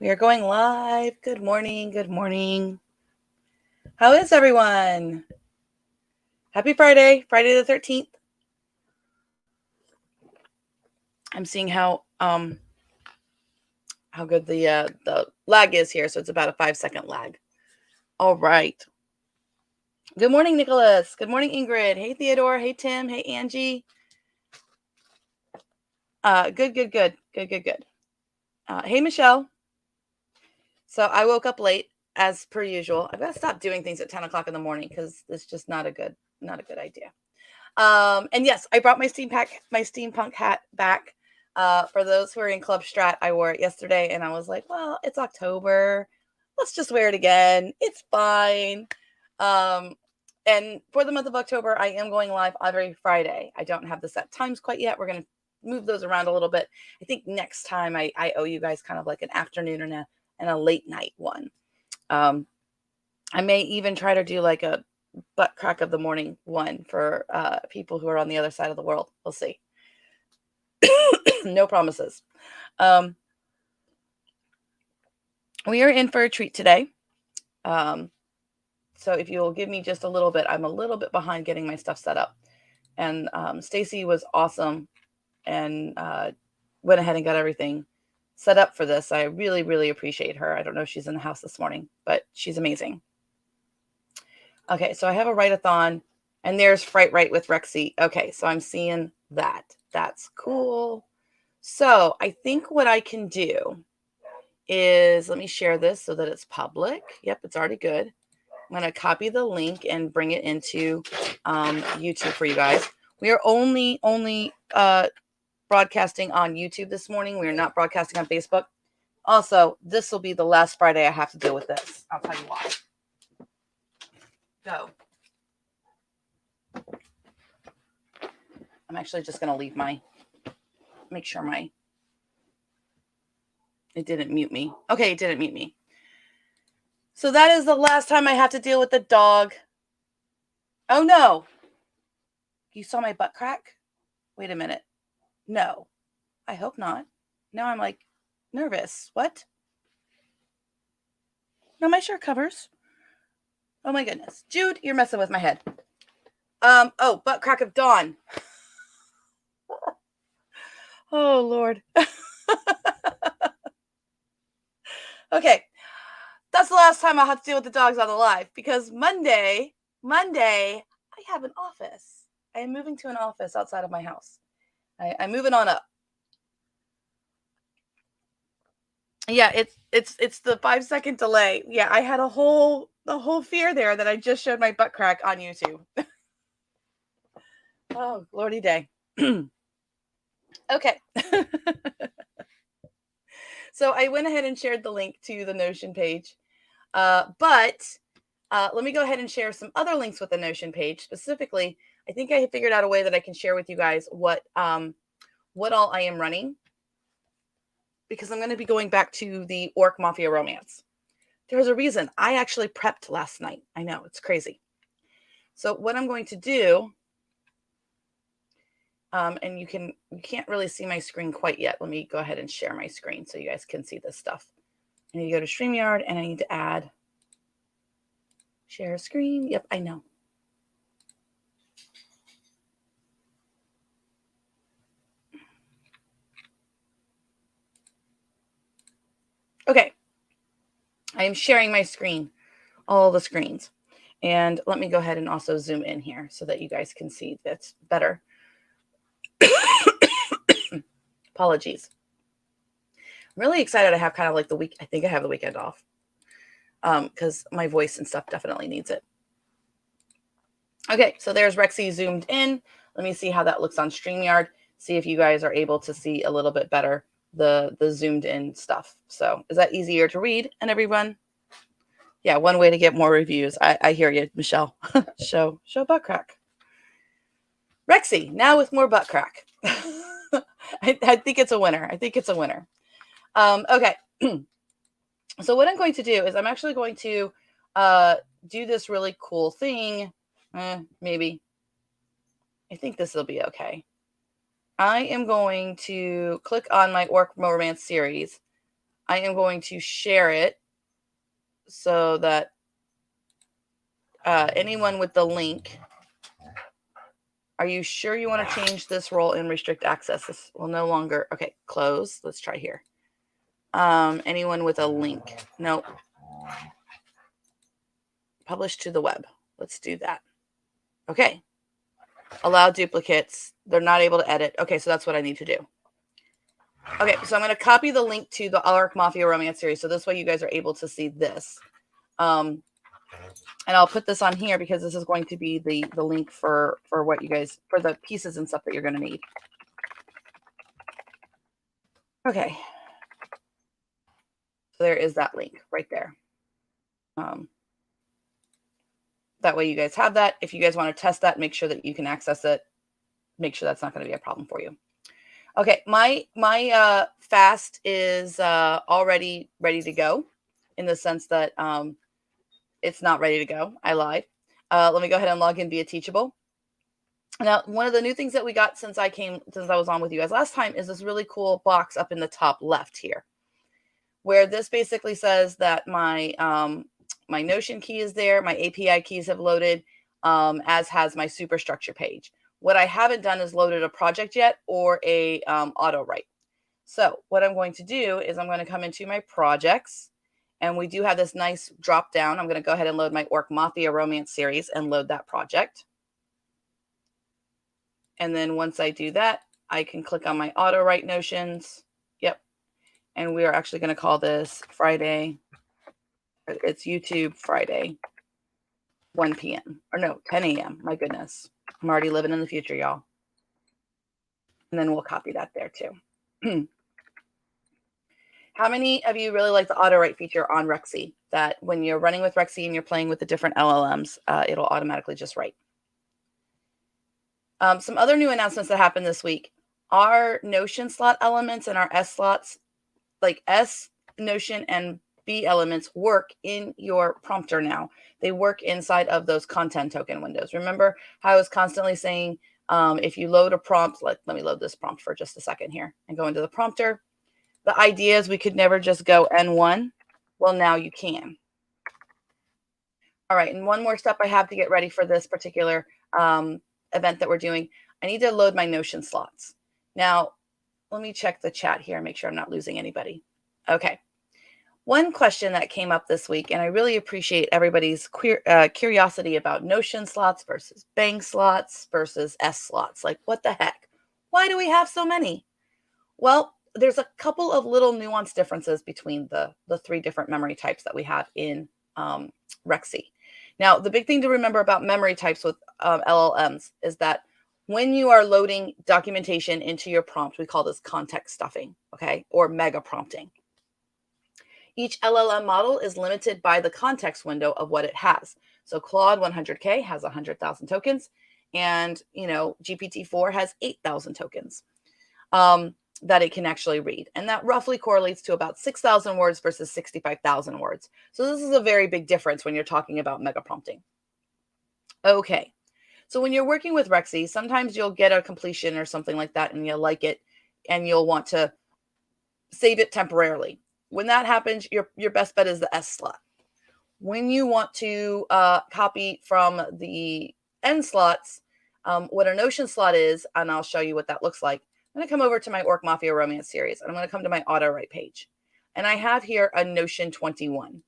We are going live. Good morning. Good morning. How is everyone? Happy Friday, Friday the 13th. I'm seeing how good the lag is here. So it's about a 5-second lag. All right. Good morning, Nicholas. Good morning, Ingrid. Hey, Theodore. Hey, Tim. Hey, Angie. Good. Hey, Michelle. So I woke up late as per usual. I've got to stop doing things at 10 o'clock in the morning because it's just not a good idea. And yes, I brought my steampunk hat back. For those who are in Club Strat, I wore it yesterday and I was like, well, it's October. Let's just wear it again. It's fine. And for the month of October, I am going live every Friday. I don't have the set times quite yet. We're going to move those around a little bit. I think next time I owe you guys kind of like an afternoon and a late night one. I may even try to do like a butt crack of the morning one for people who are on the other side of the world. We'll see. No promises. We are in for a treat today. So if you'll give me just a little bit, I'm a little bit behind getting my stuff set up. And Stacy was awesome and went ahead and got everything set up for this. I really, really appreciate her. I don't know if she's in the house this morning, but she's amazing. Okay, so I have a write-a-thon, and there's FrightWrite with Rexy. Okay, so I'm seeing that. That's cool. So I think what I can do is, let me share this so that it's public. Yep, it's already good. I'm going to copy the link and bring it into YouTube for you guys. We are only broadcasting on YouTube this morning. We are not broadcasting on Facebook. Also, this will be the last Friday I have to deal with this. I'll tell you why. Go. I'm actually just going to leave make sure it didn't mute me. Okay, it didn't mute me. So that is the last time I have to deal with the dog. Oh no. You saw my butt crack? Wait a minute. No, I hope not. Now I'm like nervous. What? No, my shirt covers. Oh my goodness. Jude, you're messing with my head. Oh, butt crack of dawn. Oh, Lord. Okay. That's the last time I'll have to deal with the dogs on the live because Monday, I have an office. I am moving to an office outside of my house. I'm moving on up. Yeah, it's the 5-second delay. Yeah, I had the whole fear there that I just showed my butt crack on YouTube. Oh, Lordy day. Okay. So I went ahead and shared the link to the Notion page. But let me go ahead and share some other links with the Notion page. Specifically, I think I figured out a way that I can share with you guys what all I am running, because I'm going to be going back to the Orc Mafia romance. There's a reason. I actually prepped last night. I know, it's crazy. So what I'm going to do, and you can't really see my screen quite yet. Let me go ahead and share my screen so you guys can see this stuff. I need to go to StreamYard and I need to add share screen. Yep, I know. Okay. I am sharing my screen, all the screens. And let me go ahead and also zoom in here so that you guys can see that's better. Apologies. I'm really excited. I have kind of like the week. I think I have the weekend off because my voice and stuff definitely needs it. Okay, so there's Rexy zoomed in. Let me see how that looks on StreamYard. See if you guys are able to see a little bit better the zoomed in stuff. So is that easier to read and everyone? Yeah, one way to get more reviews. I hear you, Michelle. show butt crack. Rexy, now with more butt crack. I think it's a winner. Okay. So what I'm going to do is I'm actually going to do this really cool thing. Maybe. I think this will be okay. I am going to click on my Orc Romance series. I am going to share it so that anyone with the link, are you sure you want to change this role and restrict access? This will no longer, okay, close. Let's try here. Anyone with a link? No. Publish to the web. Let's do that. Okay. Allow duplicates. They're not able to edit. Okay, so that's what I need to do. Okay, so I'm going to copy the link to the Arc Mafia romance series. So this way you guys are able to see this. And I'll put this on here because this is going to be the link for what you guys, for the pieces and stuff that you're going to need. Okay. So there is that link right there. That way you guys have that. If you guys want to test that, make sure that you can access it. Make sure that's not going to be a problem for you. Okay, my fast is already ready to go, in the sense that it's not ready to go. I lied. Let me go ahead and log in via Teachable. Now, one of the new things that we got since I was on with you guys last time is this really cool box up in the top left here, where this basically says that my my Notion key is there, my API keys have loaded, as has my superstructure page. What I haven't done is loaded a project yet or a auto write. So what I'm going to do is I'm going to come into my projects, and we do have this nice drop down. I'm going to go ahead and load my Orc Mafia romance series and load that project. And then once I do that, I can click on my auto write notions. Yep. And we are actually going to call this Friday. It's YouTube Friday, 1 p.m. or no, 10 a.m. My goodness. I'm already living in the future, y'all. And then we'll copy that there too. How many of you really like the auto write feature on Rexy, that when you're running with Rexy and you're playing with the different LLMs, it'll automatically just write? Some other new announcements that happened this week. Our Notion slot elements and our S slots, like S, Notion, and B elements, work in your prompter now. They work inside of those content token windows. Remember how I was constantly saying, if you load a prompt, let me load this prompt for just a second here and go into the prompter. The idea is we could never just go N1. Well, now you can. All right, and one more step I have to get ready for this particular event that we're doing. I need to load my Notion slots. Now, let me check the chat here and make sure I'm not losing anybody. Okay. One question that came up this week, and I really appreciate everybody's curiosity about Notion slots versus Bang slots versus S slots. Like, what the heck? Why do we have so many? Well, there's a couple of little nuanced differences between the three different memory types that we have in Rexy. Now, the big thing to remember about memory types with LLMs is that when you are loading documentation into your prompt, we call this context stuffing, okay, or mega prompting. Each LLM model is limited by the context window of what it has. So Claude 100K has 100,000 tokens, and GPT-4 has 8,000 tokens that it can actually read. And that roughly correlates to about 6,000 words versus 65,000 words. So this is a very big difference when you're talking about mega prompting. Okay. So when you're working with Rexy, sometimes you'll get a completion or something like that and you'll like it and you'll want to save it temporarily. When that happens, your best bet is the S slot. When you want to copy from the N slots, what a Notion slot is, and I'll show you what that looks like. I'm going to come over to my Orc Mafia romance series, and I'm going to come to my auto write page. And I have here a Notion 21.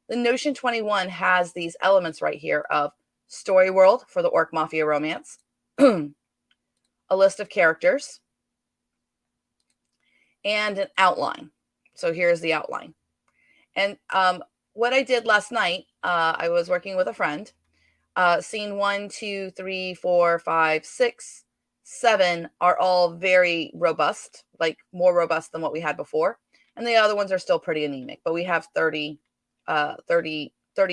The Notion 21 has these elements right here of story world for the Orc Mafia romance, a list of characters, and an outline. So here's the outline. And what I did last night, I was working with a friend. Scene 1, 2, 3, 4, 5, 6, 7 are all very robust, like more robust than what we had before. And the other ones are still pretty anemic, but we have 30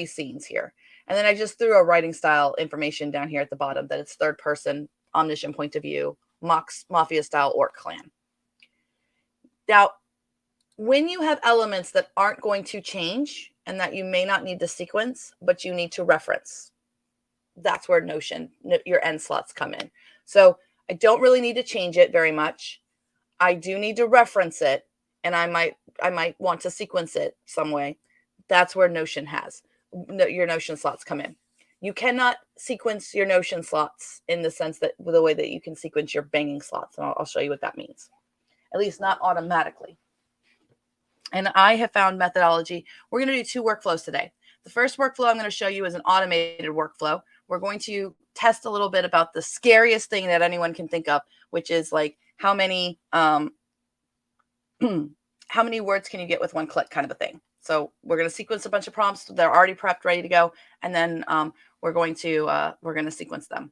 scenes here. And then I just threw a writing style information down here at the bottom that it's third person, omniscient point of view, mafia style orc clan. Now, when you have elements that aren't going to change and that you may not need to sequence, but you need to reference, that's where Notion, your N slots come in. So I don't really need to change it very much. I do need to reference it, and I might I might want to sequence it some way. That's where Notion has your Notion slots come in. You cannot sequence your Notion slots in the sense that the way that you can sequence your banging slots. And I'll show you what that means, at least not automatically. And I have found methodology. We're going to do 2 workflows today. The first workflow I'm going to show you is an automated workflow. We're going to test a little bit about the scariest thing that anyone can think of, which is like how many how many words can you get with one click kind of a thing. So we're going to sequence a bunch of prompts. They're already prepped, ready to go. And then we're going to sequence them.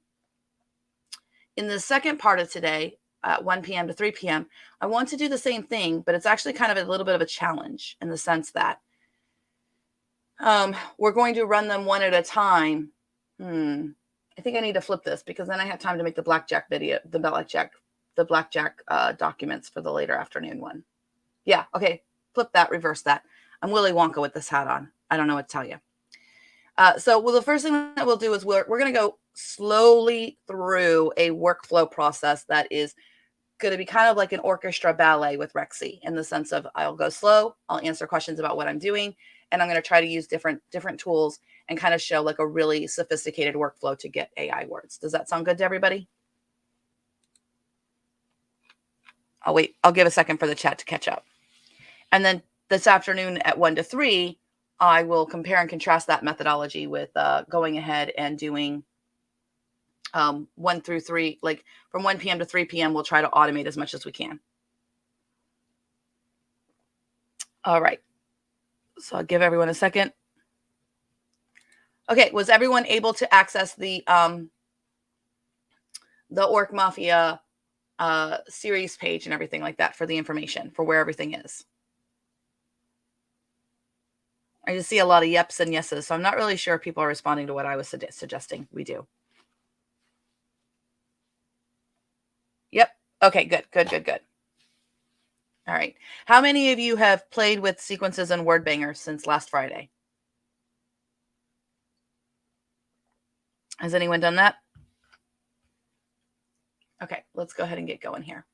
In the second part of today, 1 p.m. to 3 p.m., I want to do the same thing, but it's actually kind of a little bit of a challenge in the sense that we're going to run them one at a time. I think I need to flip this because then I have time to make the blackjack video, the blackjack documents for the later afternoon one. Yeah, okay, flip that, reverse that. I'm Willy Wonka with this hat on. I don't know what to tell you. So the first thing that we'll do is we're going to go slowly through a workflow process that is going to be kind of like an orchestra ballet with Rexy, in the sense of I'll go slow, I'll answer questions about what I'm doing, and I'm going to try to use different tools and kind of show like a really sophisticated workflow to get AI words. Does that sound good to everybody? I'll wait. I'll give a second for the chat to catch up. And then this afternoon at 1 to 3, I will compare and contrast that methodology with going ahead and doing 1 through 3, like from 1 p.m. to 3 p.m. We'll try to automate as much as we can. All right. So I'll give everyone a second. Okay. Was everyone able to access the Orc Mafia series page and everything like that for the information for where everything is? I just see a lot of yeps and yeses, so I'm not really sure if people are responding to what I was suggesting we do. Yep. Okay, good. All right. How many of you have played with sequences and word bangers since last Friday? Has anyone done that? Okay, let's go ahead and get going here.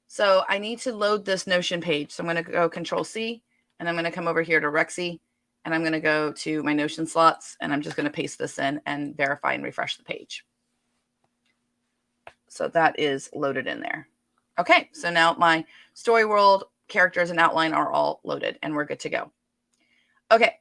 So I need to load this Notion page. So I'm going to go Control C, and I'm going to come over here to Rexy, and I'm going to go to my Notion slots, and I'm just going to paste this in and verify and refresh the page. So that is loaded in there. Okay, so now my story world, characters, and outline are all loaded, and we're good to go. Okay,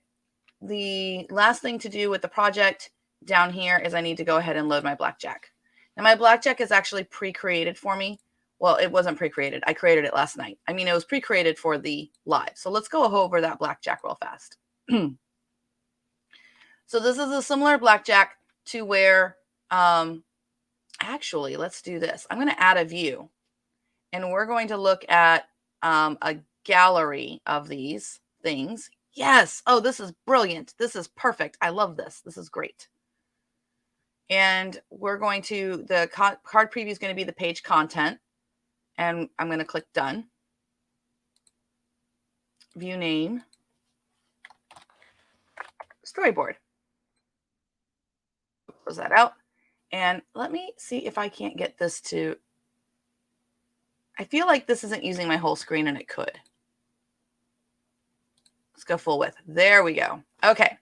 the last thing to do with the project down here is I need to go ahead and load my blackjack. Now my blackjack is actually pre-created for me. Well, it wasn't pre-created. I created it last night. I mean, it was pre-created for the live. So let's go over that blackjack real fast. So this is a similar blackjack to where, actually, let's do this. I'm going to add a view, and we're going to look at a gallery of these things. Yes. Oh, this is brilliant. This is perfect. I love this. This is great. And we're going to, the card preview is going to be the page content. And I'm going to click done. View name. Storyboard. Close that out. And let me see if I can't get this to, I feel like this isn't using my whole screen, and it could. Let's go full width. There we go. Okay.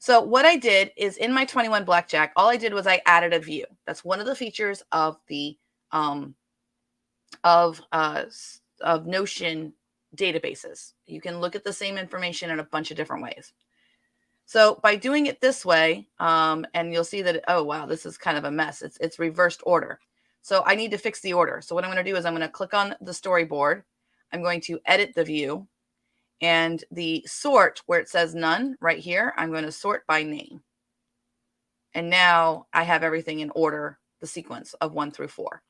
So what I did is in my 21 blackjack, all I did was I added a view. That's one of the features of the of Notion databases. You can look at the same information in a bunch of different ways. So by doing it this way, and you'll see that, oh, wow, this is kind of a mess. It's reversed order. So I need to fix the order. So what I'm going to do is I'm going to click on the storyboard. I'm going to edit the view, and the sort where it says none right here, I'm going to sort by name. And now I have everything in order, the sequence of 1 through 4.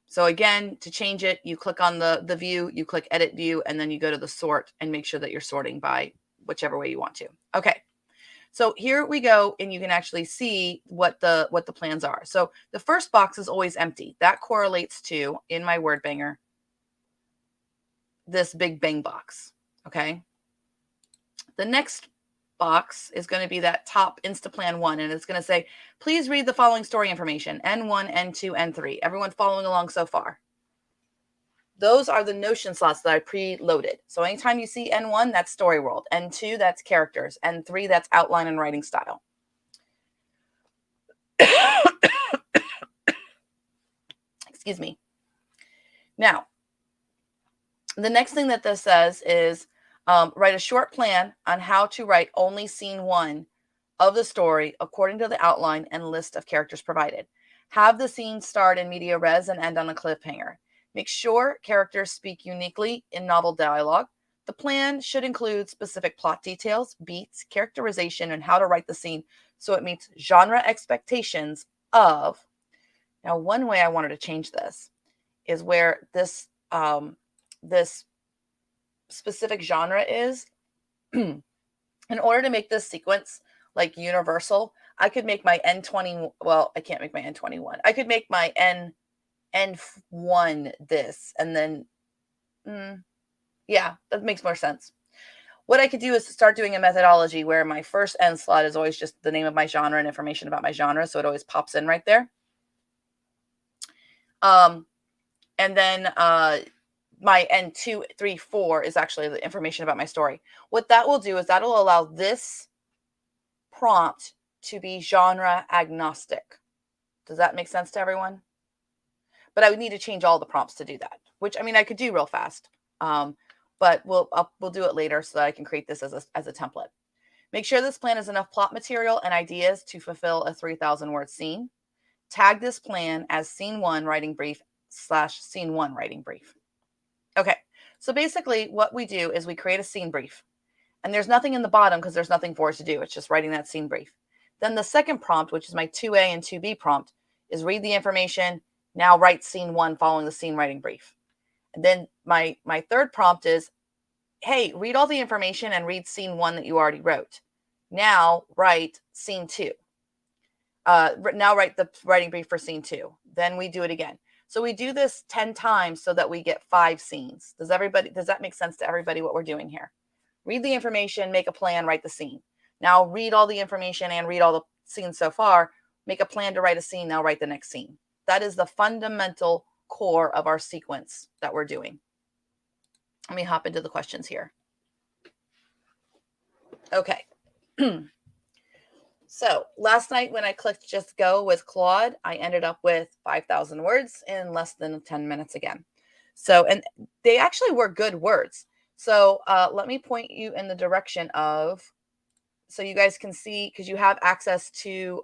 So again, to change it, you click on the view, you click edit view, and then you go to the sort and make sure that you're sorting by whichever way you want to. Okay. So here we go, and you can actually see what the plans are. So the first box is always empty. That correlates to, in my word banger, this big bang box. Okay. The next box is going to be that top Instaplan 1, and it's going to say, please read the following story information, N1, N2, N3. Everyone following along so far? Those are the Notion slots that I preloaded. So anytime you see N1, that's story world. N2, that's characters. N3, that's outline and writing style. Excuse me. Now, the next thing that this says is write a short plan on how to write only scene 1 of the story according to the outline and list of characters provided. Have the scene start in media res and end on a cliffhanger. Make sure characters speak uniquely in novel dialogue. The plan should include specific plot details, beats, characterization, and how to write the scene so it meets genre expectations of. Now, one way I wanted to change this is where this this specific genre is. In order to make this sequence like universal, I could make my N20. Well, I can't make my N21. I could make my N1 this, and then, yeah, that makes more sense. What I could do is start doing a methodology where my first N slot is always just the name of my genre and information about my genre, so it always pops in right there. And then my N2, 3, 4 is actually the information about my story. What that will do is that'll allow this prompt to be genre agnostic. Does that make sense to everyone? But I would need to change all the prompts to do that, which, I mean, I could do real fast. But we'll do it later so that I can create this as a template. Make sure this plan has enough plot material and ideas to fulfill a 3,000 word scene. Tag this plan as scene 1 writing brief / scene 1 writing brief. Okay, so basically what we do is we create a scene brief, and there's nothing in the bottom because there's nothing for us to do. It's just writing that scene brief. Then the second prompt, which is my 2A and 2B prompt, is read the information. Now write scene 1 following the scene writing brief. And then my third prompt is, hey, read all the information and read scene 1 that you already wrote. Now write scene 2. Now write the writing brief for scene 2. Then we do it again. So we do this 10 times so that we get 5 scenes. Does that make sense to everybody what we're doing here? Read the information, make a plan, write the scene. Now read all the information and read all the scenes so far. Make a plan to write a scene. Now write the next scene. That is the fundamental core of our sequence that we're doing. Let me hop into the questions here. Okay. So last night when I clicked just go with Claude, I ended up with 5,000 words in less than 10 minutes again. So, and they actually were good words. So let me point you in the direction of, so you guys can see, because you have access to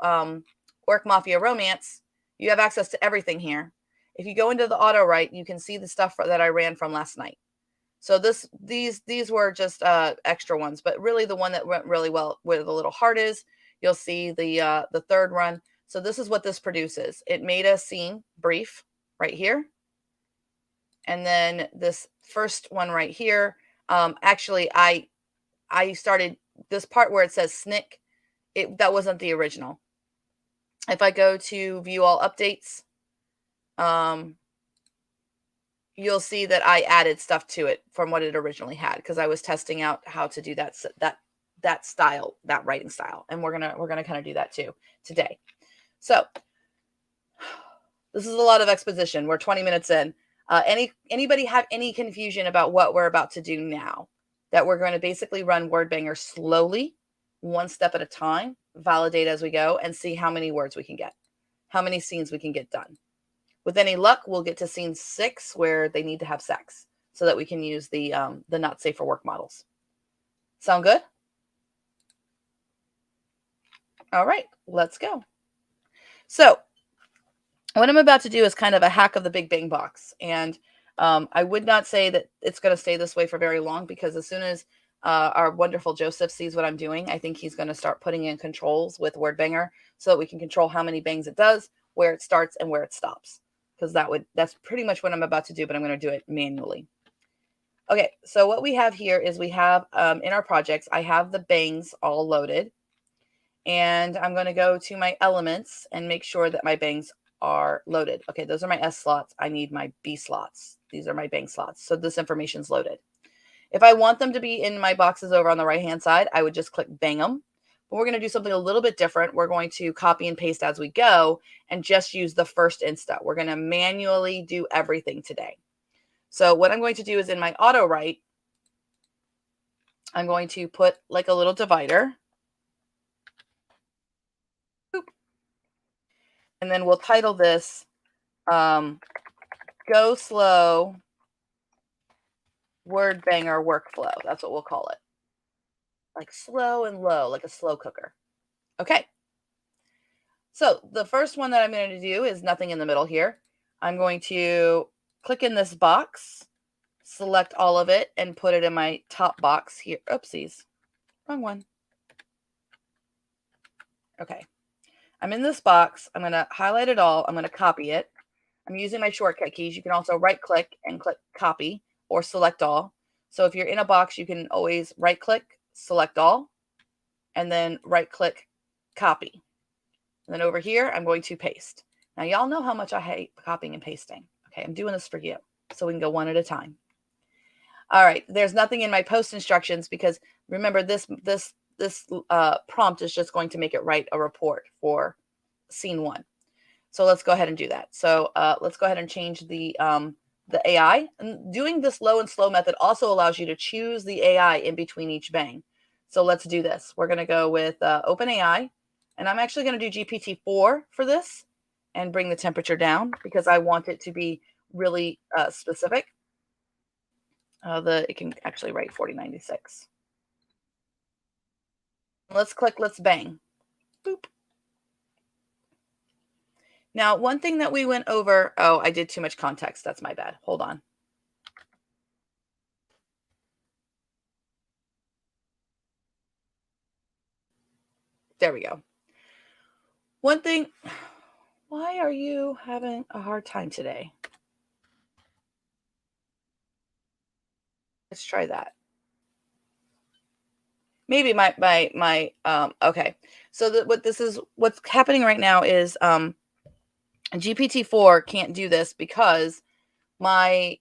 Orc Mafia Romance, you have access to everything here. If you go into the auto write, you can see the stuff that I ran from last night. So these were just extra ones, but really the one that went really well where the little heart is, you'll see the third run. So this is what this produces. It made a scene brief right here. And then this first one right here, actually I started this part where it says snick. That wasn't the original. If I go to view all updates, you'll see that I added stuff to it from what it originally had, because I was testing out how to do that style, that writing style. And we're gonna kind of do that too today. So this is a lot of exposition. We're 20 minutes in. Anybody have any confusion about what we're about to do now? That we're going to basically run WordBanger slowly, one step at a time, validate as we go, and see how many words we can get, how many scenes we can get done. With any luck, we'll get to scene 6 where they need to have sex so that we can use the not safe for work models. Sound good? All right, let's go. So what I'm about to do is kind of a hack of the Big Bang Box. And I would not say that it's going to stay this way for very long, because as soon as our wonderful Joseph sees what I'm doing, I think he's going to start putting in controls with WordBanger so that we can control how many bangs it does, where it starts, and where it stops. Because that's pretty much what I'm about to do, but I'm going to do it manually. Okay, so what we have here is we have in our projects, I have the bangs all loaded. And I'm going to go to my elements and make sure that my bangs are loaded. Okay, those are my S slots. I need my B slots. These are my bang slots. So this information's loaded. If I want them to be in my boxes over on the right-hand side, I would just click bang them. But we're going to do something a little bit different. We're going to copy and paste as we go and just use the first insta. We're going to manually do everything today. So what I'm going to do is in my auto write, I'm going to put like a little divider. Boop. And then we'll title this Go Slow Word Banger Workflow. That's what we'll call it. Like slow and low, like a slow cooker. Okay. So the first one that I'm going to do is nothing in the middle here. I'm going to click in this box, select all of it, and put it in my top box here. Oopsies. Wrong one. Okay. I'm in this box. I'm going to highlight it all. I'm going to copy it. I'm using my shortcut keys. You can also right click and click copy or select all. So if you're in a box, you can always right click, select all, and then right click copy. And then over here, I'm going to paste. Now, y'all know how much I hate copying and pasting. Okay, I'm doing this for you so we can go one at a time. All right, there's nothing in my post instructions because remember this prompt is just going to make it write a report for scene 1. So let's go ahead and do that. So let's go ahead and change the AI. And doing this low and slow method also allows you to choose the AI in between each bang. So let's do this. We're going to go with OpenAI. And I'm actually going to do GPT-4 for this and bring the temperature down because I want it to be really specific. It can actually write 4096. Let's click, let's bang. Boop. Now, one thing that we went over, oh, I did too much context. That's my bad. Hold on. There we go. One thing, why are you having a hard time today? Let's try that. Maybe okay. So what's happening right now is GPT-4 can't do this because my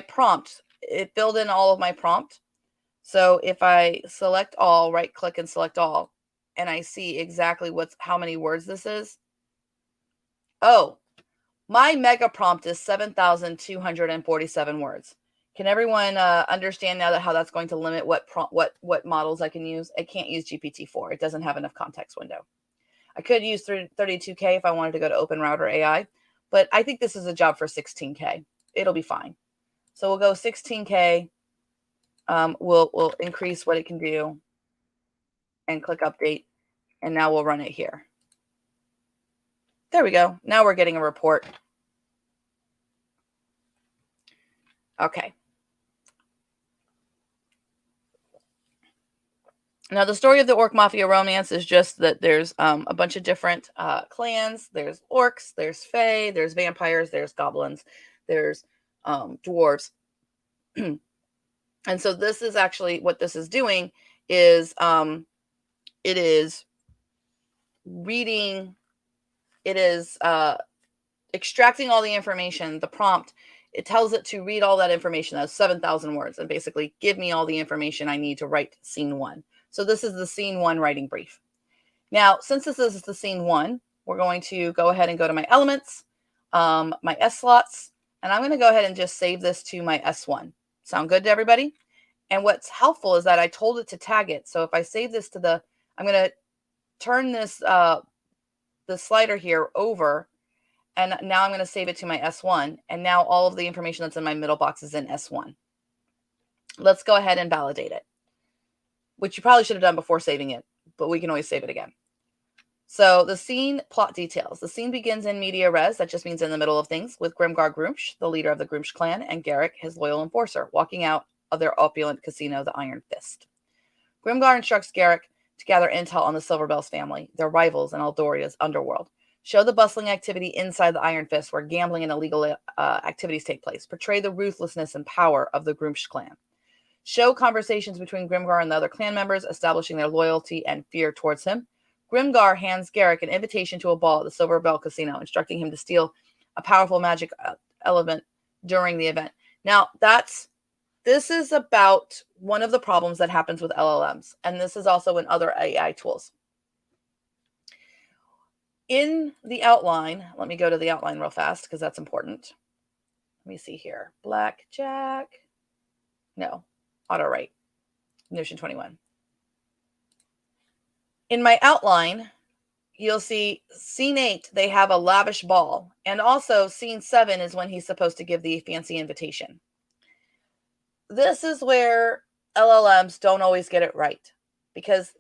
prompt, it filled in all of my prompt. So if I select all, right click and select all, and I see exactly how many words this is. Oh, my mega prompt is 7,247 words. Can everyone understand now how that's going to limit what models I can use? I can't use GPT-4. It doesn't have enough context window. I could use 32K if I wanted to go to OpenRouter AI, but I think this is a job for 16K. It'll be fine. So we'll go 16K. We'll increase what it can do and click update. And now we'll run it here. There we go. Now we're getting a report. Okay. Now, the story of the Orc Mafia romance is just that there's a bunch of different clans. There's orcs, there's fae, there's vampires, there's goblins, there's dwarves. And so this is actually what this is doing is it is reading, it is extracting all the information, the prompt. It tells it to read all that information. That's 7,000 words and basically give me all the information I need to write scene 1. So this is the scene 1 writing brief. Now, since this is the scene 1, we're going to go ahead and go to my elements, my S slots, and I'm going to go ahead and just save this to my S1. Sound good to everybody? And what's helpful is that I told it to tag it. So if I save this to I'm going to turn this, the slider here over, and now I'm going to save it to my S1. And now all of the information that's in my middle box is in S1. Let's go ahead and validate it, which you probably should have done before saving it, but we can always save it again. So the scene plot details. The scene begins in media res, that just means in the middle of things, with Grimgar Groomsh, the leader of the Groomsh clan, and Garrick, his loyal enforcer, walking out of their opulent casino, the Iron Fist. Grimgar instructs Garrick to gather intel on the Silverbells family, their rivals in Eldoria's underworld. Show the bustling activity inside the Iron Fist where gambling and illegal activities take place. Portray the ruthlessness and power of the Groomsh clan. Show conversations between Grimgar and the other clan members, establishing their loyalty and fear towards him. Grimgar hands Garrick an invitation to a ball at the Silver Bell Casino, instructing him to steal a powerful magic element during the event. Now, this is about one of the problems that happens with LLMs, and this is also in other AI tools. In the outline, let me go to the outline real fast because that's important. Let me see here. Blackjack. No, auto write. Notion 21. In my outline, you'll see scene 8, they have a lavish ball. And also scene 7 is when he's supposed to give the fancy invitation. This is where LLMs don't always get it right, because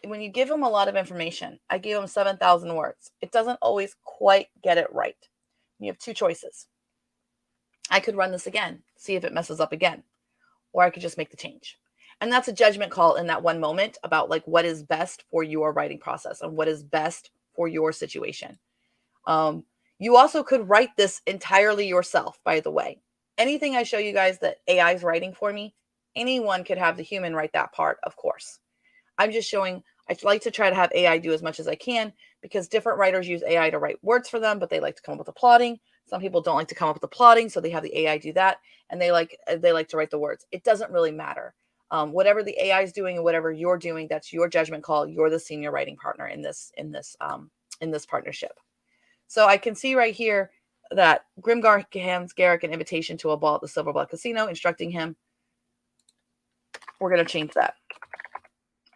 when you give them a lot of information, I gave them 7,000 words. It doesn't always quite get it right. You have two choices. I could run this again, see if it messes up again, or I could just make the change. And that's a judgment call in that one moment about like what is best for your writing process and what is best for your situation. You also could write this entirely yourself, by the way. Anything I show you guys that AI is writing for me, anyone could have the human write that part, of course. I'm just showing, I like to try to have AI do as much as I can, because different writers use AI to write words for them, but they like to come up with the plotting. Some people don't like to come up with the plotting, so they have the AI do that, and they like to write the words. It doesn't really matter. Whatever the AI is doing and whatever you're doing, that's your judgment call. You're the senior writing partner in this partnership. So I can see right here that Grimgar hands Garrick an invitation to a ball at the Silver Ball Casino, instructing him. We're going to change that.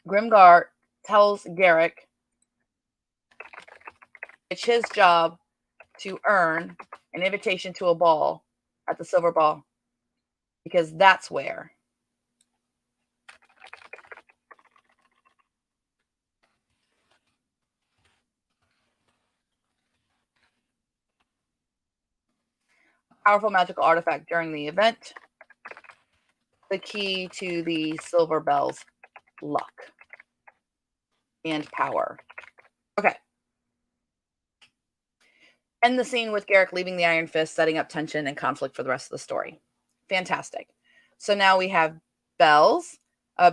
Grimgar tells Garrick it's his job to earn an invitation to a ball at the Silver Ball, because that's where powerful magical artifact during the event, the key to the Silver Bell's luck and power. Okay. End the scene with Garrick leaving the Iron Fist, setting up tension and conflict for the rest of the story. Fantastic. So now we have bells,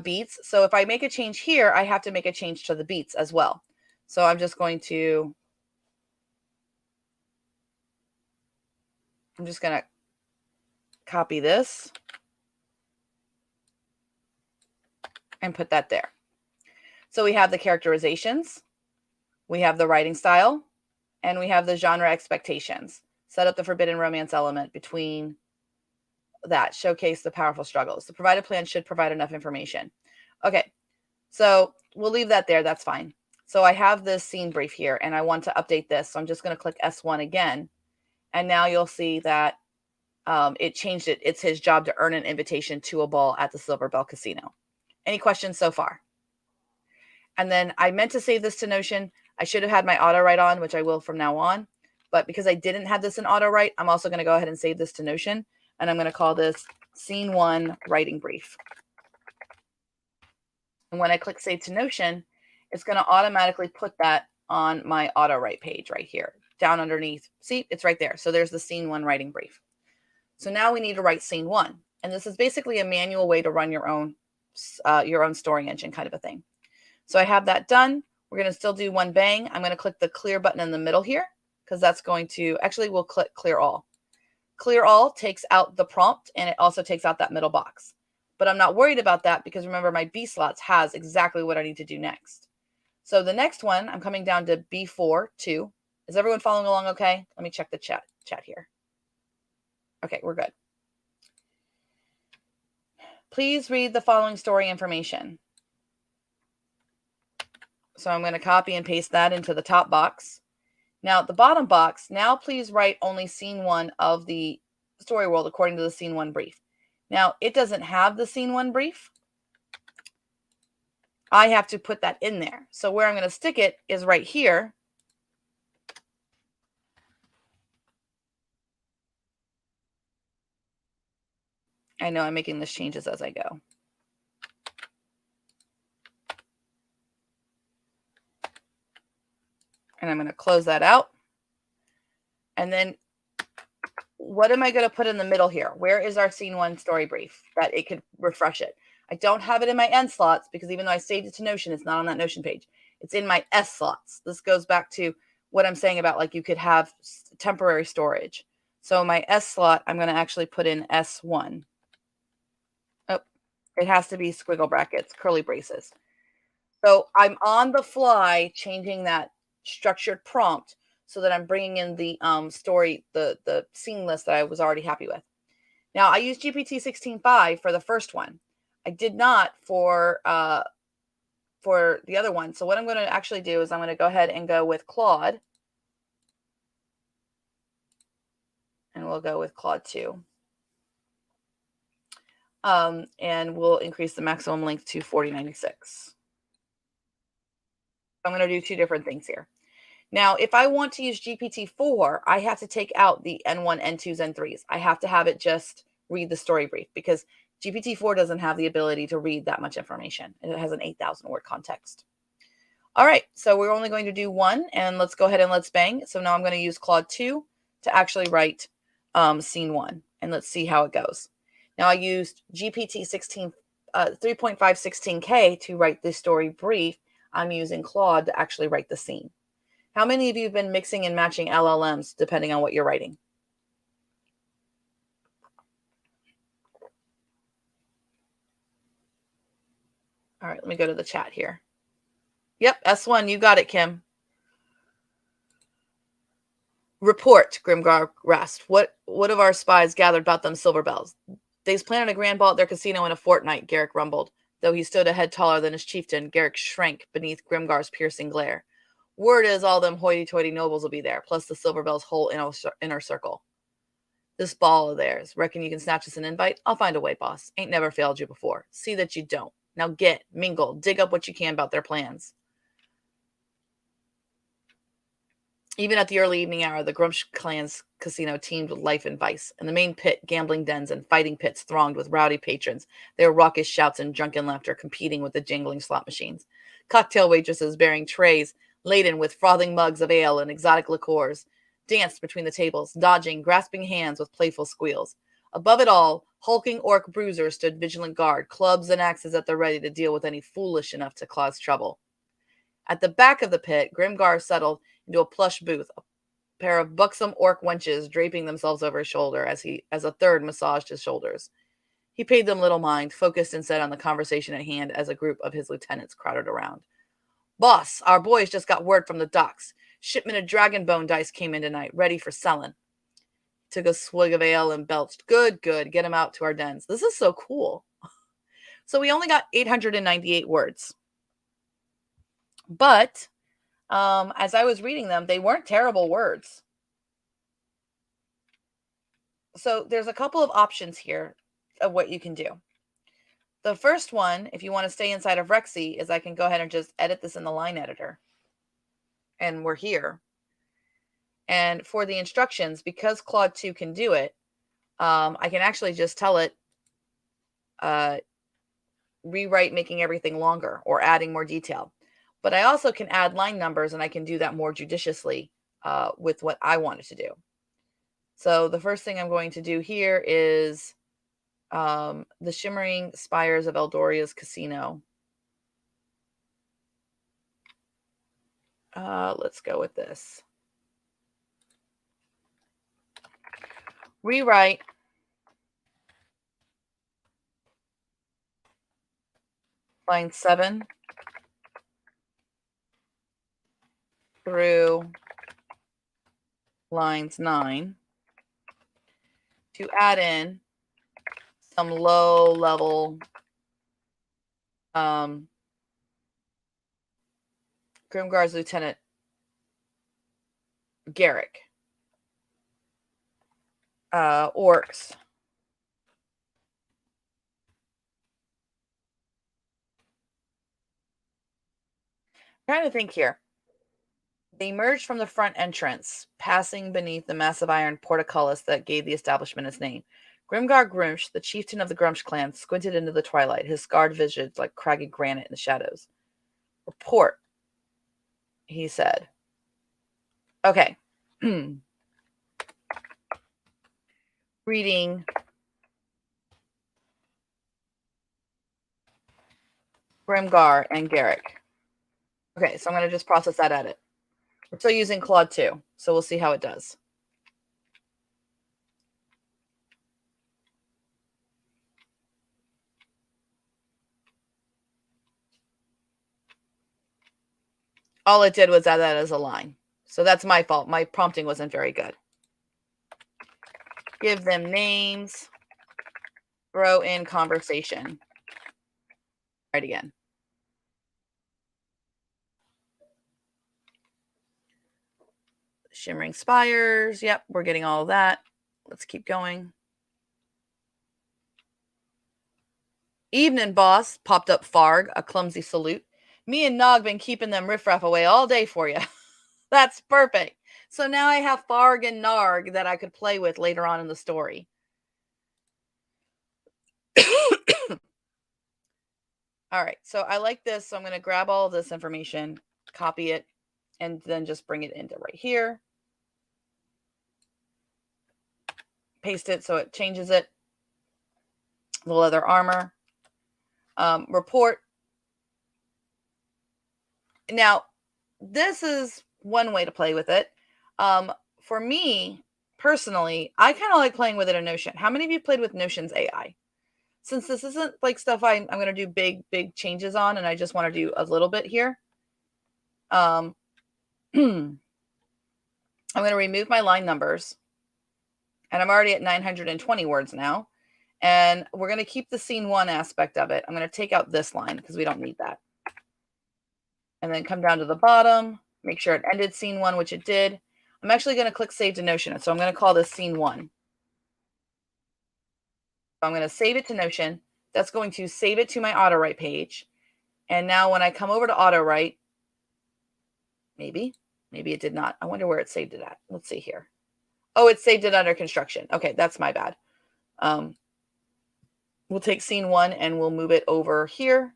beats. So if I make a change here, I have to make a change to the beats as well. So I'm just going to copy this and put that there. So we have the characterizations, we have the writing style, and we have the genre expectations. Set up the forbidden romance element between that, showcase the powerful struggles. The provided plan should provide enough information. Okay, so we'll leave that there. That's fine. So I have this scene brief here, and I want to update this. So I'm just going to click S1 again. And now you'll see that it changed it. It's his job to earn an invitation to a ball at the Silver Bell Casino. Any questions so far? And then I meant to save this to Notion. I should have had my auto write on, which I will from now on. But because I didn't have this in auto write, I'm also going to go ahead and save this to Notion. And I'm going to call this Scene 1 Writing Brief. And when I click Save to Notion, it's going to automatically put that on my auto write page right here, down underneath. See, it's right there. So there's the Scene 1 Writing Brief. So now we need to write Scene 1. And this is basically a manual way to run your own story engine kind of a thing. So I have that done. We're going to still do one bang. I'm going to click the clear button in the middle here, because that's going to, actually we'll click clear all. Clear all takes out the prompt, and it also takes out that middle box. But I'm not worried about that, because remember my B slots has exactly what I need to do next. So the next one, I'm coming down to B4, 2. Is everyone following along okay? Let me check the chat here. Okay, we're good. Please read the following story information. So I'm going to copy and paste that into the top box. Now at the bottom box, now please write only scene 1 of the story world according to the scene 1 brief. Now it doesn't have the scene 1 brief. I have to put that in there. So where I'm going to stick it is right here. I know I'm making these changes as I go. And I'm going to close that out. And then what am I going to put in the middle here? Where is our scene 1 story brief that it could refresh it? I don't have it in my N slots, because even though I saved it to Notion, it's not on that Notion page. It's in my S slots. This goes back to what I'm saying about like you could have temporary storage. So my S slot, I'm going to actually put in S1. Oh, it has to be squiggle brackets, curly braces. So I'm on the fly changing that structured prompt so that I'm bringing in the story, the scene list that I was already happy with. Now, I used GPT 16.5 for the first one. I did not for the other one. So what I'm going to actually do is I'm going to go ahead and go with Claude. And we'll go with Claude 2. And we'll increase the maximum length to 4096. I'm going to do two different things here. Now, if I want to use GPT-4, I have to take out the N1, N2s, N3s. I have to have it just read the story brief because GPT-4 doesn't have the ability to read that much information. It has an 8,000 word context. All right, so we're only going to do one, and let's go ahead and let's bang. So now I'm going to use Claude 2 to actually write scene 1, and let's see how it goes. Now I used GPT 3.516K to write this story brief. I'm using Claude to actually write the scene. How many of you have been mixing and matching LLMs depending on what you're writing? All right, let me go to the chat here. Yep, S1, you got it, Kim. Report, Grimgar rasped. What of our spies gathered about them silver bells? They's planning a grand ball at their casino in a fortnight, Garrick rumbled. Though he stood a head taller than his chieftain, Garrick shrank beneath Grimgar's piercing glare. Word is all them hoity-toity nobles will be there, plus the silver bell's whole inner circle. This ball of theirs. Reckon you can snatch us an invite? I'll find a way, boss. Ain't never failed you before. See that you don't. Now get, mingle, dig up what you can about their plans. Even at the early evening hour, the Grumsh clan's casino teemed with life and vice. In the main pit, gambling dens and fighting pits thronged with rowdy patrons, their raucous shouts and drunken laughter competing with the jingling slot machines. Cocktail waitresses bearing trays laden with frothing mugs of ale and exotic liqueurs danced between the tables, dodging, grasping hands with playful squeals. Above it all, hulking orc bruisers stood vigilant guard, clubs and axes at the ready to deal with any foolish enough to cause trouble. At the back of the pit, Grimgar settled into a plush booth, a pair of buxom orc wenches draping themselves over his shoulder as a third massaged his shoulders. He paid them little mind, focused instead on the conversation at hand as a group of his lieutenants crowded around. Boss, our boys just got word from the docks. Shipment of dragon bone dice came in tonight, ready for selling. Took a swig of ale and belched. Good, good. Get him out to our dens. This is so cool. So we only got 898 words. But as I was reading them, they weren't terrible words. So there's a couple of options here of what you can do. The first one, if you want to stay inside of Rexy, is I can go ahead and just edit this in the line editor. And we're here. And for the instructions, because Claude 2 can do it, I can actually just tell it, rewrite making everything longer or adding more detail. But I also can add line numbers, and I can do that more judiciously with what I wanted to do. So the first thing I'm going to do here is the shimmering spires of Eldoria's casino. Let's go with this. Rewrite line 7 through lines 9 to add in some low level Grimgar's Lieutenant Garrick orcs. I'm trying to think here. They emerged from the front entrance, passing beneath the massive iron portcullis that gave the establishment its name. Grimgar Grumsh, the chieftain of the Grumsh clan, squinted into the twilight, his scarred visage like craggy granite in the shadows. Report, he said. Okay. Reading Grimgar and Garrick. Okay, so I'm going to just process that edit. We're still using Claude 2, so we'll see how it does. All it did was add that as a line. So that's my fault. My prompting wasn't very good. Give them names. throw in conversation. Right again. Shimmering spires. Yep, we're getting all of that. Let's keep going. Evening, boss, popped up Farg, a clumsy salute. Me and Nog been keeping them riffraff away all day for you. That's perfect. So now I have Farg and Narg that I could play with later on in the story. All right, so I like this. So I'm going to grab all of this information, copy it, and then just bring it into right here. Paste it so it changes it. The leather armor. Report. Now, this is one way to play with it. For me, personally, I kind of like playing with it in Notion. How many of you played with Notion's AI? Since this isn't like stuff I'm going to do big changes on, and I just want to do a little bit here. I'm going to remove my line numbers, and I'm already at 920 words now. And we're going to keep the scene one aspect of it. I'm going to take out this line because we don't need that. And then come down to the bottom, make sure it ended scene one, which it did. I'm actually going to click save to Notion. So I'm going to call this scene one. So I'm going to save it to Notion. That's going to save it to my auto-write page. And now when I come over to auto-write, maybe it did not. I wonder where it saved it at. Let's see here. Oh, it saved it under construction. Okay, that's my bad. We'll take scene one and we'll move it over here.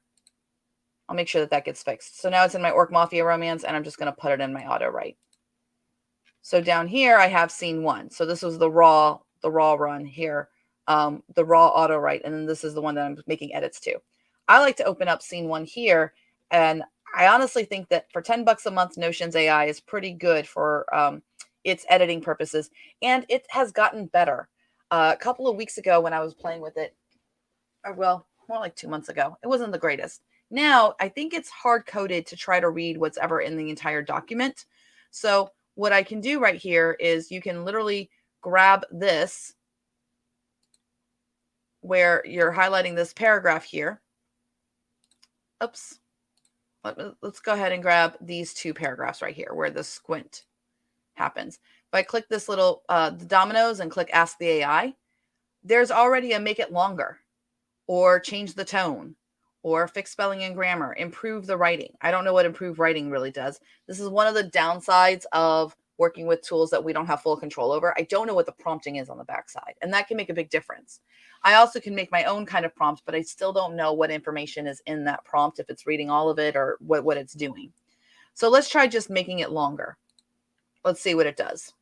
I'll make sure that that gets fixed. So now it's in my Orc Mafia romance, and I'm just going to put it in my auto-write. So down here, I have scene one. So this was the raw run here, the raw auto-write, and then this is the one that I'm making edits to. I like to open up scene one here, and I honestly think that for $10 a month, Notion's AI is pretty good for its editing purposes, and it has gotten better. A couple of weeks ago when I was playing with it, or well, more like 2 months ago, it wasn't the greatest. Now, I think it's hard-coded to try to read what's ever in the entire document. So what I can do right here is you can literally grab this where you're highlighting this paragraph here. Oops. Let's go ahead and grab these two paragraphs right here where the squint happens. If I click this little the dominoes and click Ask the AI, there's already a make it longer or change the tone or fix spelling and grammar, improve the writing. I don't know what improve writing really does. This is one of the downsides of working with tools that we don't have full control over. I don't know what the prompting is on the backside, and that can make a big difference. I also can make my own kind of prompt, but I still don't know what information is in that prompt, if it's reading all of it or what it's doing. So let's try just making it longer. Let's see what it does.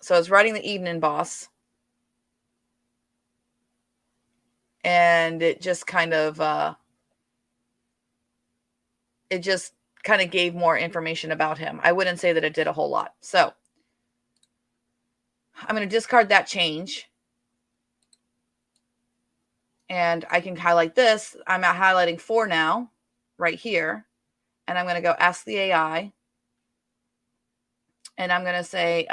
So it's writing the evening boss. And it just kind of gave more information about him. I wouldn't say that it did a whole lot. So I'm going to discard that change. And I can highlight this. I'm highlighting 4 now, right here. And I'm going to go Ask the AI. And I'm going to say,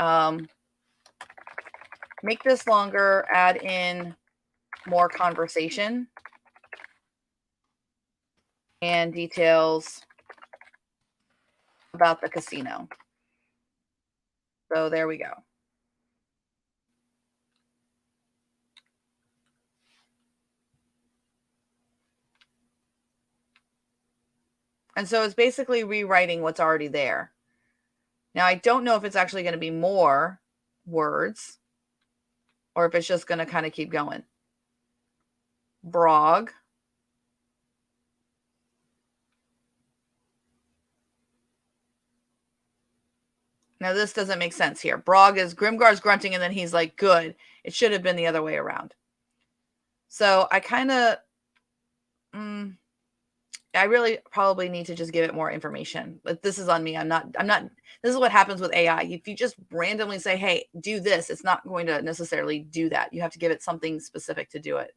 make this longer, add in more conversation and details about the casino. So there we go. And so it's basically rewriting what's already there. Now, I don't know if it's actually going to be more words or if it's just going to kind of keep going. Brog. Now, this doesn't make sense here. Brog is Grimgar's grunting, and then he's like, good. It should have been the other way around. So I kind of, I really probably need to just give it more information. But this is on me. I'm not, this is what happens with AI. If you just randomly say, hey, do this, it's not going to necessarily do that. You have to give it something specific to do it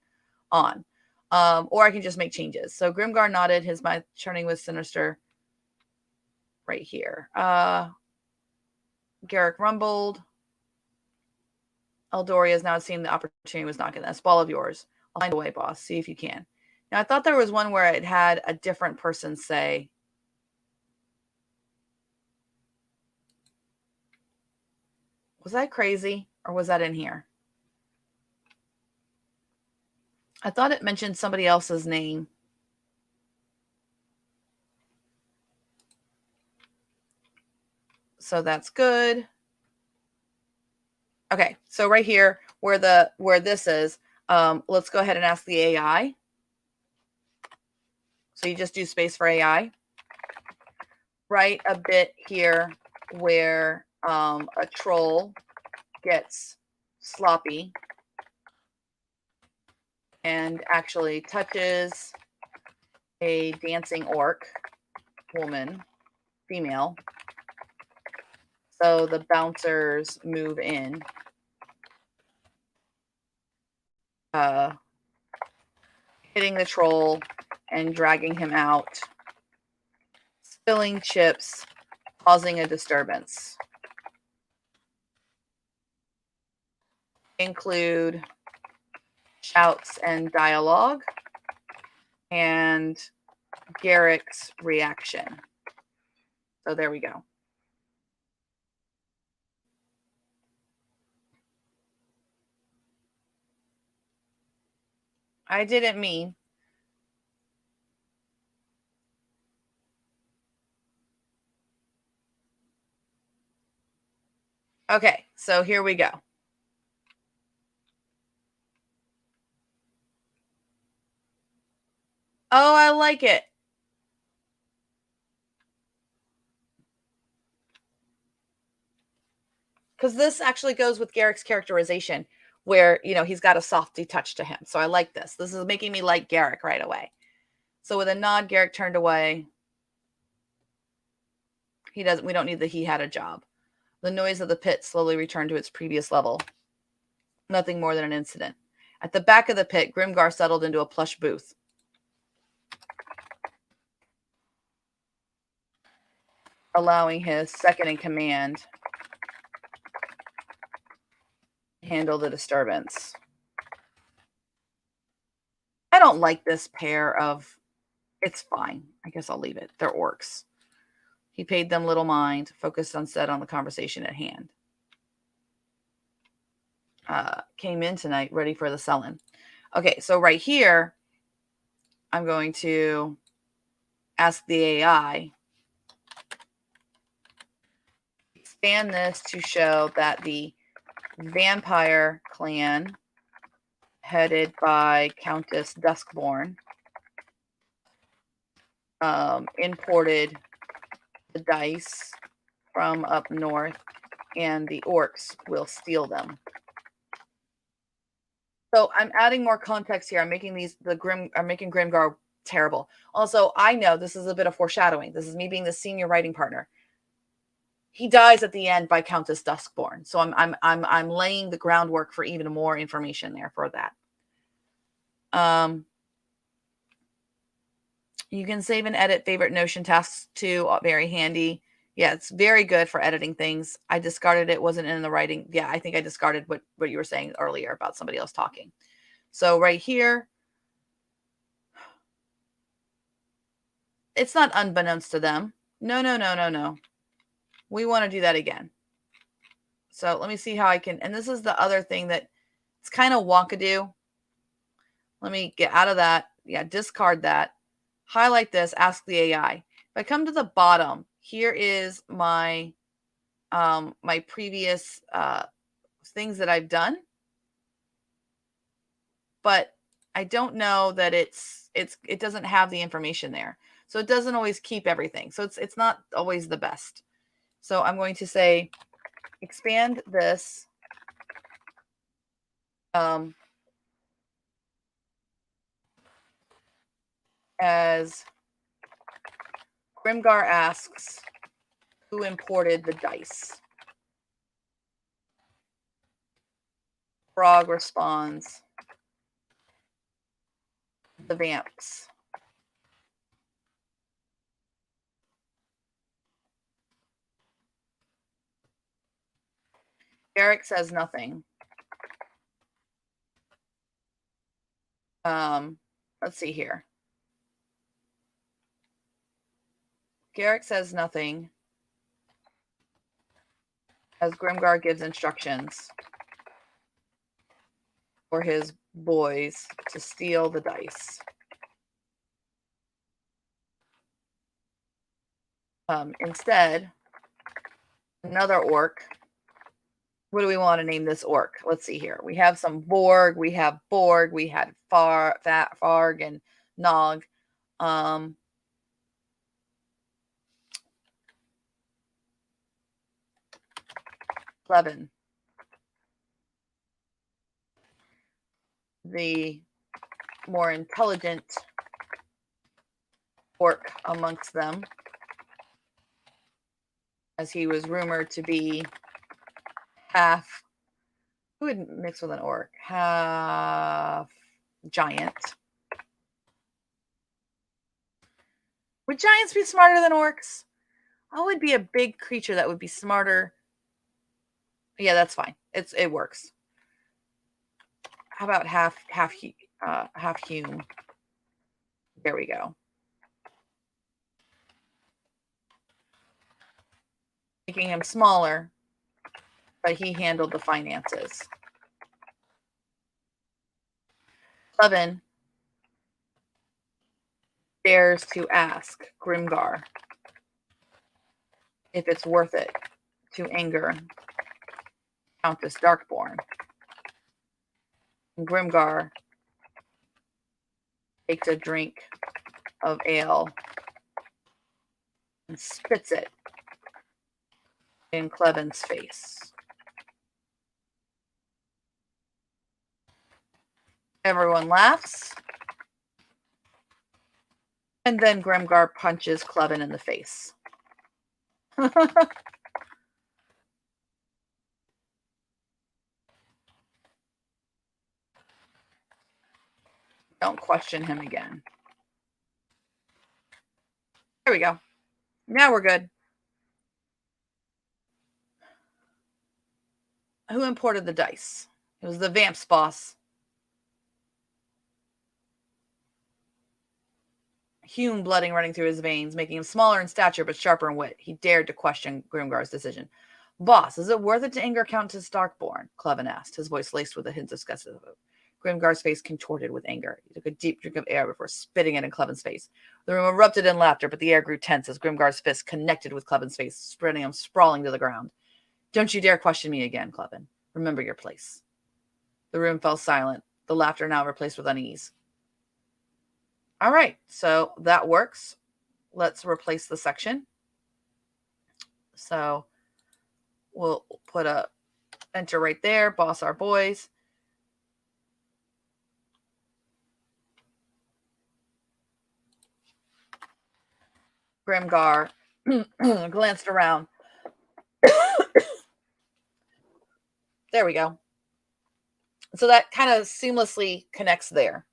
on. Or I can just make changes. So Grimgar nodded, his mind churning with sinister right here. Garrick rumbled. Eldoria has now seen the opportunity was not getting this. Ball of yours. I'll find a way, boss. See if you can. Now, I thought there was one where it had a different person say, was that crazy or was that in here? I thought it mentioned somebody else's name. So that's good. Okay, so right here where this is, let's go ahead and ask the AI. So you just do space for AI. Write a bit here where a troll gets sloppy and actually touches a dancing orc woman, female. So the bouncers move in. Hitting the troll and dragging him out. Spilling chips, causing a disturbance. Include shouts and dialogue and Garrick's reaction. So there we go. I didn't mean. Okay, so here we go. Oh, I like it. Because this actually goes with Garrick's characterization where, you know, he's got a softy touch to him. So I like this. This is making me like Garrick right away. So with a nod, Garrick turned away. We don't need the he had a job. The noise of the pit slowly returned to its previous level. Nothing more than an incident. At the back of the pit, Grimgar settled into a plush booth. Allowing his second in command to handle the disturbance. I don't like this pair of... It's fine. I guess I'll leave it. They're orcs. He paid them little mind, focused instead on the conversation at hand. Came in tonight, ready for the selling. Okay, so right here, I'm going to ask the AI, expand this to show that the vampire clan, headed by Countess Duskborn, imported the dice from up north, and the orcs will steal them. So I'm adding more context here. I'm making making Grimgar terrible. Also, I know this is a bit of foreshadowing. This is me being the senior writing partner. He dies at the end by Countess Duskborn. So I'm laying the groundwork for even more information there for that. You can save and edit favorite Notion tasks too. Very handy. Yeah, it's very good for editing things. I discarded it. Wasn't in the writing. Yeah, I think I discarded what you were saying earlier about somebody else talking. So right here, it's not unbeknownst to them. No. We want to do that again. So let me see how I can. And this is the other thing that it's kind of wankadoo. Let me get out of that. Yeah, discard that. Highlight this. Ask the AI. If I come to the bottom, here is my my previous things that I've done, but I don't know that it doesn't have the information there, so it doesn't always keep everything. So it's not always the best. So I'm going to say expand this as Grimgar asks who imported the dice. Frog responds, the vamps. Eric says nothing. Let's see here. Garrick says nothing as Grimgar gives instructions for his boys to steal the dice. Instead, another orc. What do we want to name this orc? Let's see here. We have some Borg. We have Borg. We had Farg and Nog. Clevin. The more intelligent orc amongst them, as he was rumored to be half, who would mix with an orc? Half giant. Would giants be smarter than orcs? I would be a big creature that would be smarter. Yeah, that's fine. It works. How about half Hume? There we go. Making him smaller, but he handled the finances. Clevin dares to ask Grimgar if it's worth it to anger Countess Darkborn. And Grimgar takes a drink of ale and spits it in Clevin's face. Everyone laughs. And then Grimgar punches Clevin in the face. Don't question him again. There we go. Now we're good. Who imported the dice? It was the Vamps boss. Hume blooding running through his veins, making him smaller in stature but sharper in wit. He dared to question Grimgar's decision. Boss, is it worth it to anger Countess Darkborn? Clevin asked, his voice laced with a hint of disgust. Grimgar's face contorted with anger. He took a deep drink of air before spitting it in Clevin's face. The room erupted in laughter, but the air grew tense as Grimgar's fist connected with Clevin's face, spreading him sprawling to the ground. Don't you dare question me again, Clevin. Remember your place. The room fell silent, the laughter now replaced with unease. All right, so that works. Let's replace the section. So we'll put a enter right there, boss our boys. Grimgar glanced around. There we go. So that kind of seamlessly connects there.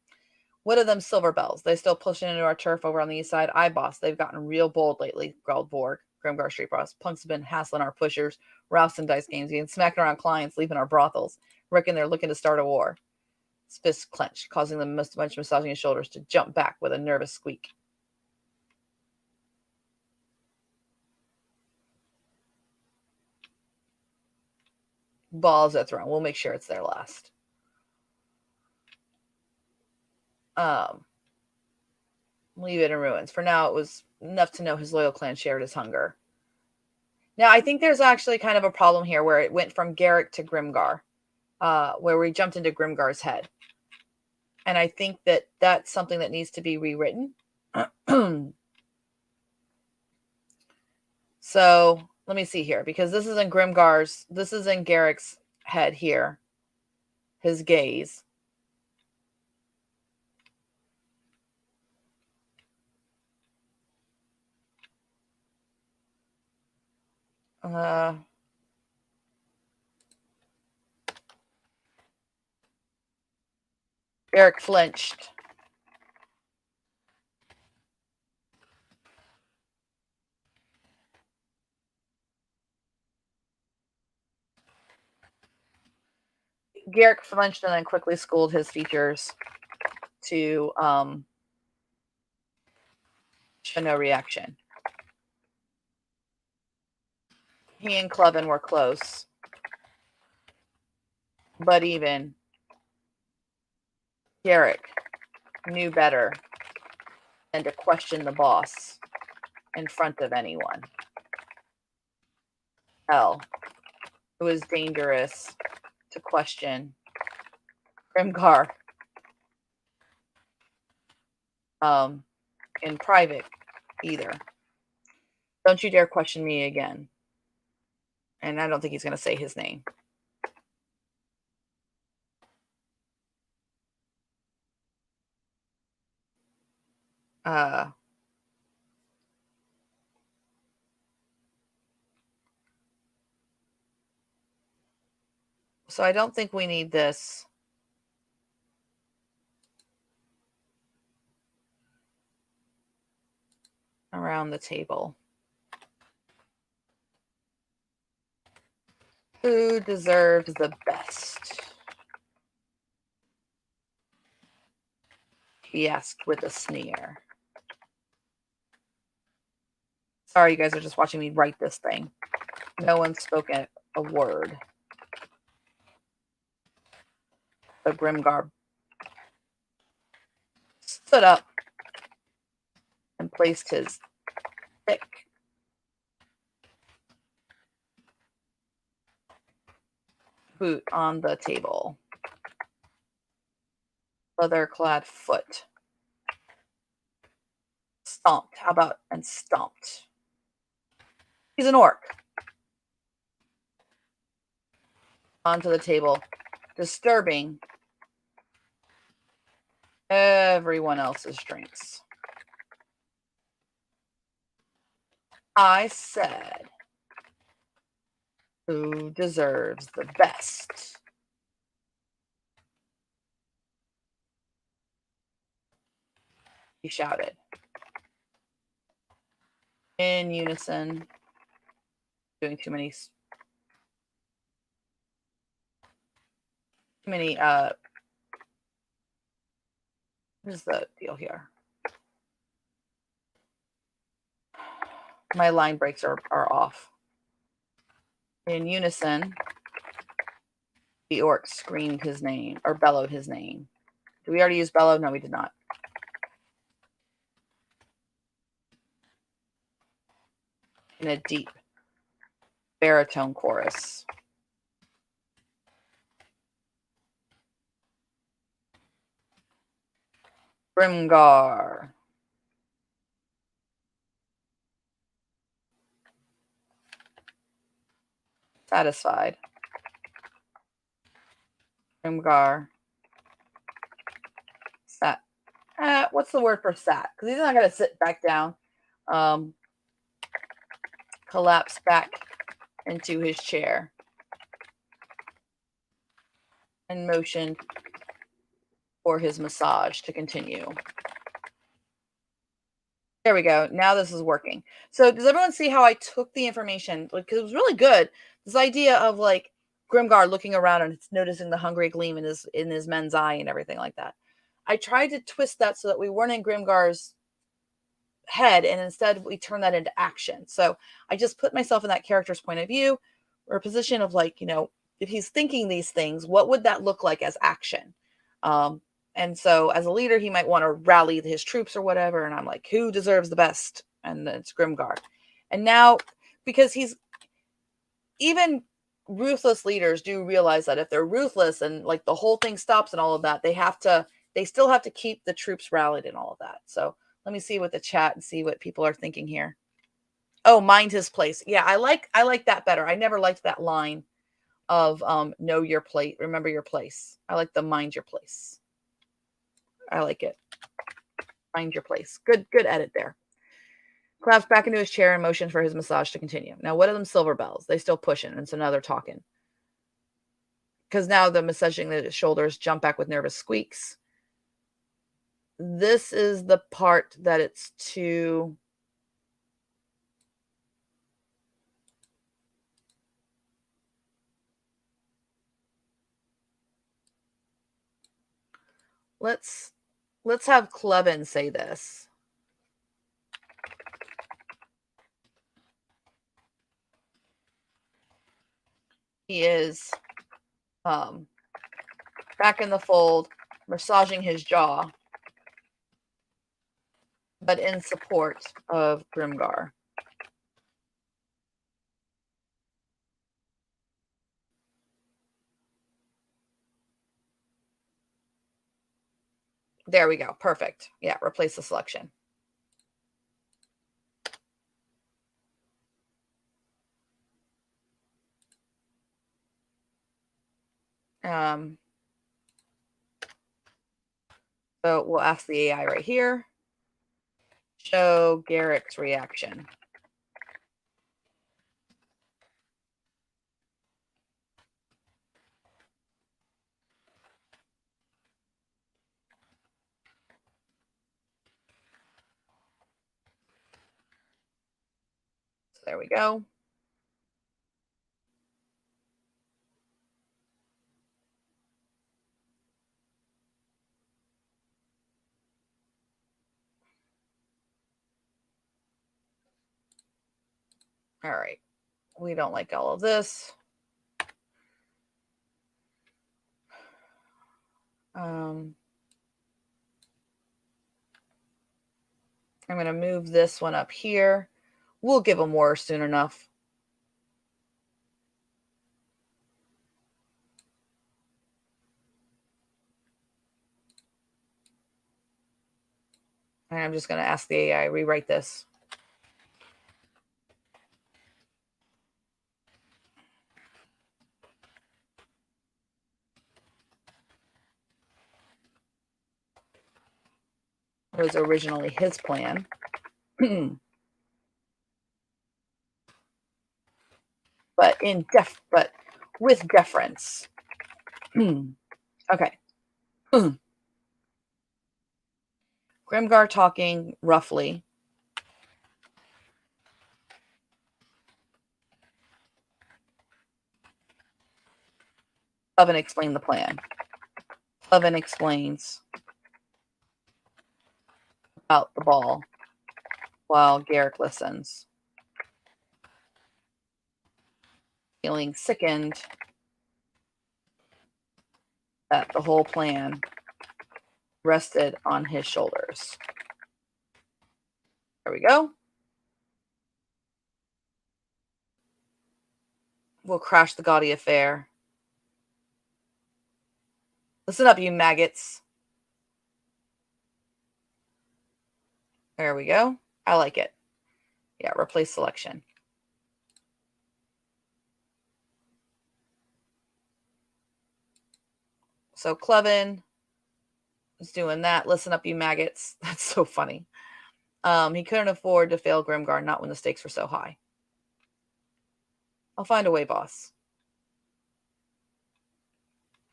What are them silver bells? They still pushing into our turf over on the east side? Aye, boss. They've gotten real bold lately, growled Borg. Grimgar Street Boss. Punks have been hassling our pushers, rousting dice games, getting smacking around clients, leaving our brothels. Reckon they're looking to start a war. His fists clenched, causing the bunch massaging his shoulders to jump back with a nervous squeak. Balls at throne. We'll make sure it's there last. Leave it in ruins. For now, it was enough to know his loyal clan shared his hunger. Now, I think there's actually kind of a problem here where it went from Garrick to Grimgar, where we jumped into Grimgar's head. And I think that that's something that needs to be rewritten. So let me see here, because this is in Garrick's head here, his gaze. Garrick flinched. Garrick flinched and then quickly schooled his features to show no reaction. He and Clevin were close, but even Garrick knew better than to question the boss in front of anyone. Hell, it was dangerous to question Grimgar in private either. Don't you dare question me again. And I don't think he's going to say his name. So I don't think we need this. Around the table. Who deserves the best? He asked with a sneer. Sorry, you guys are just watching me write this thing. No one spoke a word. The Grimgar stood up and placed his thick boot on the table. Leather-clad foot. Stomped. How about and stomped? He's an orc. Onto the table, disturbing everyone else's drinks. I said, who deserves the best? He shouted. In unison, doing too many what is the deal here? My line breaks are off. In unison, the orc screamed his name, or bellowed his name. Did we already use bellow? No, we did not. In a deep baritone chorus. Grimgar. Satisfied. Grimgar. Sat. What's the word for sat? Because he's not going to sit back down. Collapse back into his chair. And motioned for his massage to continue. There we go. Now this is working. So does everyone see how I took the information? Because it was really good. This idea of like Grimgar looking around and noticing the hungry gleam in his men's eye and everything like that. I tried to twist that so that we weren't in Grimgar's head, and instead we turn that into action. So I just put myself in that character's point of view, or a position of like, if he's thinking these things, what would that look like as action? And so as a leader, he might want to rally his troops or whatever. And I'm like, who deserves the best? And it's Grimgar. And now, because even ruthless leaders do realize that if they're ruthless and like the whole thing stops and all of that, they still have to keep the troops rallied and all of that. So let me see with the chat and see what people are thinking here. Oh, mind his place. Yeah, I like that better. I never liked that line of know your place, remember your place. I like the mind your place. I like it. Find your place. Good edit there. Claps back into his chair and motions for his massage to continue. Now, what are them silver bells? They still pushing, and so now they're talking. Because now the massaging the shoulders jump back with nervous squeaks. This is the part that it's too... Let's Let's have Clevin say this. He is back in the fold, massaging his jaw, but in support of Grimgar. There we go. Perfect. Yeah, replace the selection. So we'll ask the AI right here. Show Garrick's reaction. So there we go. All right. We don't like all of this. I'm going to move this one up here. We'll give them war soon enough. And I'm just going to ask the AI, rewrite this. It was originally his plan. but with deference. Okay. Grimgar talking roughly. Clevin explained the plan. Clevin explains about the ball while Garrick listens. Feeling sickened that the whole plan rested on his shoulders. There we go. We'll crash the gaudy affair. Listen up, you maggots. There we go. I like it. Yeah, replace selection. So Clevin is doing that. Listen up, you maggots. That's so funny. He couldn't afford to fail Grimgar, not when the stakes were so high. I'll find a way, boss.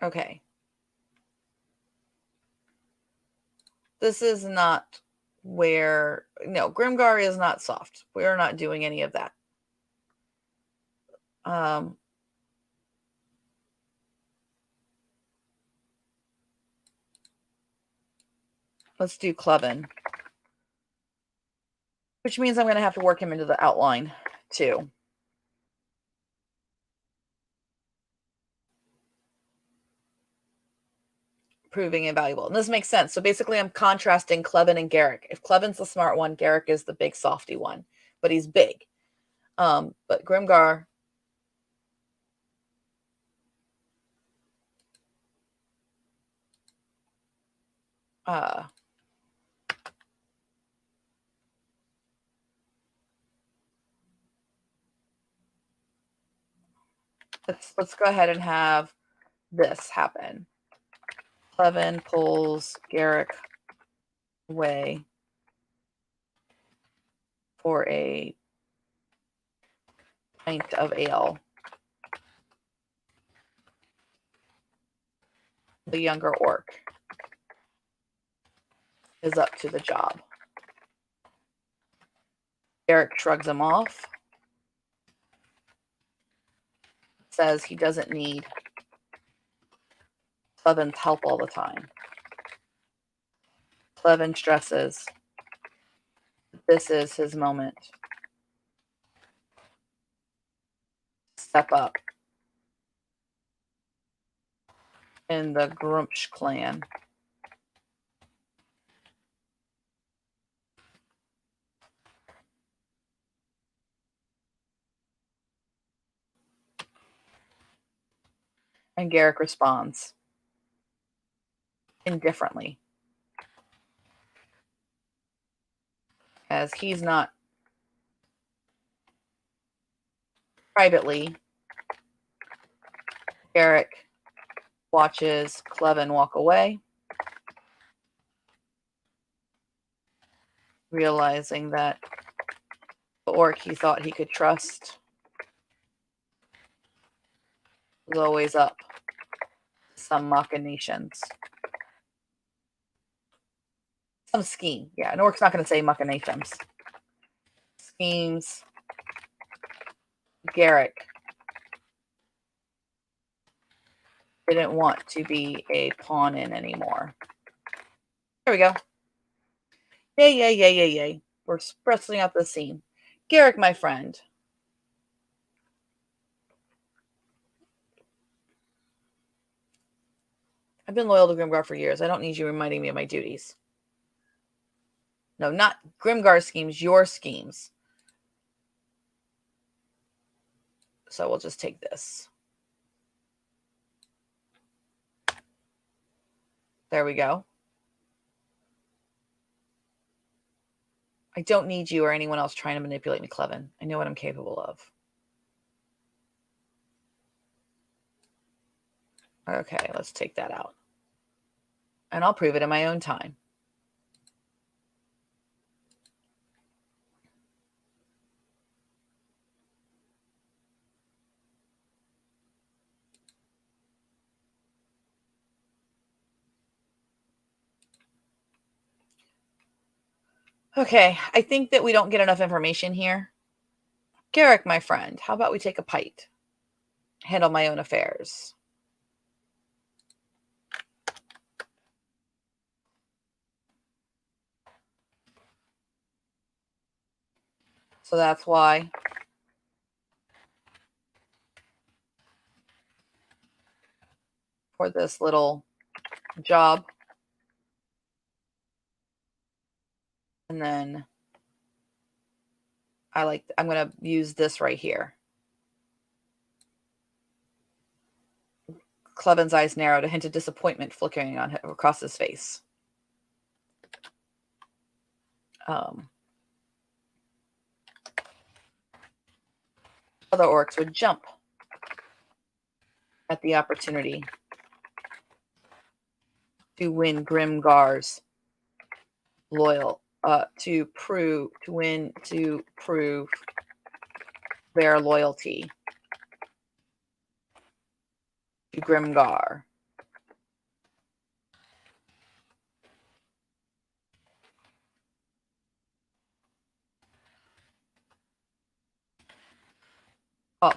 Okay. This is not where... No, Grimgar is not soft. We're not doing any of that. Let's do Clevin. Which means I'm going to have to work him into the outline, too. Proving invaluable. And this makes sense. So basically, I'm contrasting Clevin and Garrick. If Clevin's the smart one, Garrick is the big softy one. But he's big. But Grimgar... let's go ahead and have this happen. Clevin pulls Garrick away for a pint of ale. The younger orc is up to the job. Garrick shrugs him off. Says he doesn't need Clevin's help all the time. Clevin stresses this is his moment. Step up in the Grumsh clan. And Garrick responds indifferently, as he's not privately. Garrick watches Clevin walk away, realizing that the orc he thought he could trust was always up to some machinations. Some scheme. Yeah, an orc's not going to say machinations. Schemes. Garrick didn't want to be a pawn in anymore. There we go. Yay, yay, yay, yay, yay. We're expressing out the scene. Garrick, my friend. I've been loyal to Grimgar for years. I don't need you reminding me of my duties. No, not Grimgar's schemes, your schemes. So we'll just take this. There we go. I don't need you or anyone else trying to manipulate me, Clevin. I know what I'm capable of. Okay, let's take that out. And I'll prove it in my own time. Okay, I think that we don't get enough information here. Garrick, my friend, how about we take a pite? Handle my own affairs. So that's why for this little job. And then I'm going to use this right here. Clevin's eyes narrowed, a hint of disappointment flickering on him, across his face. Other orcs would jump at the opportunity to win Grimgar's to prove their loyalty to Grimgar.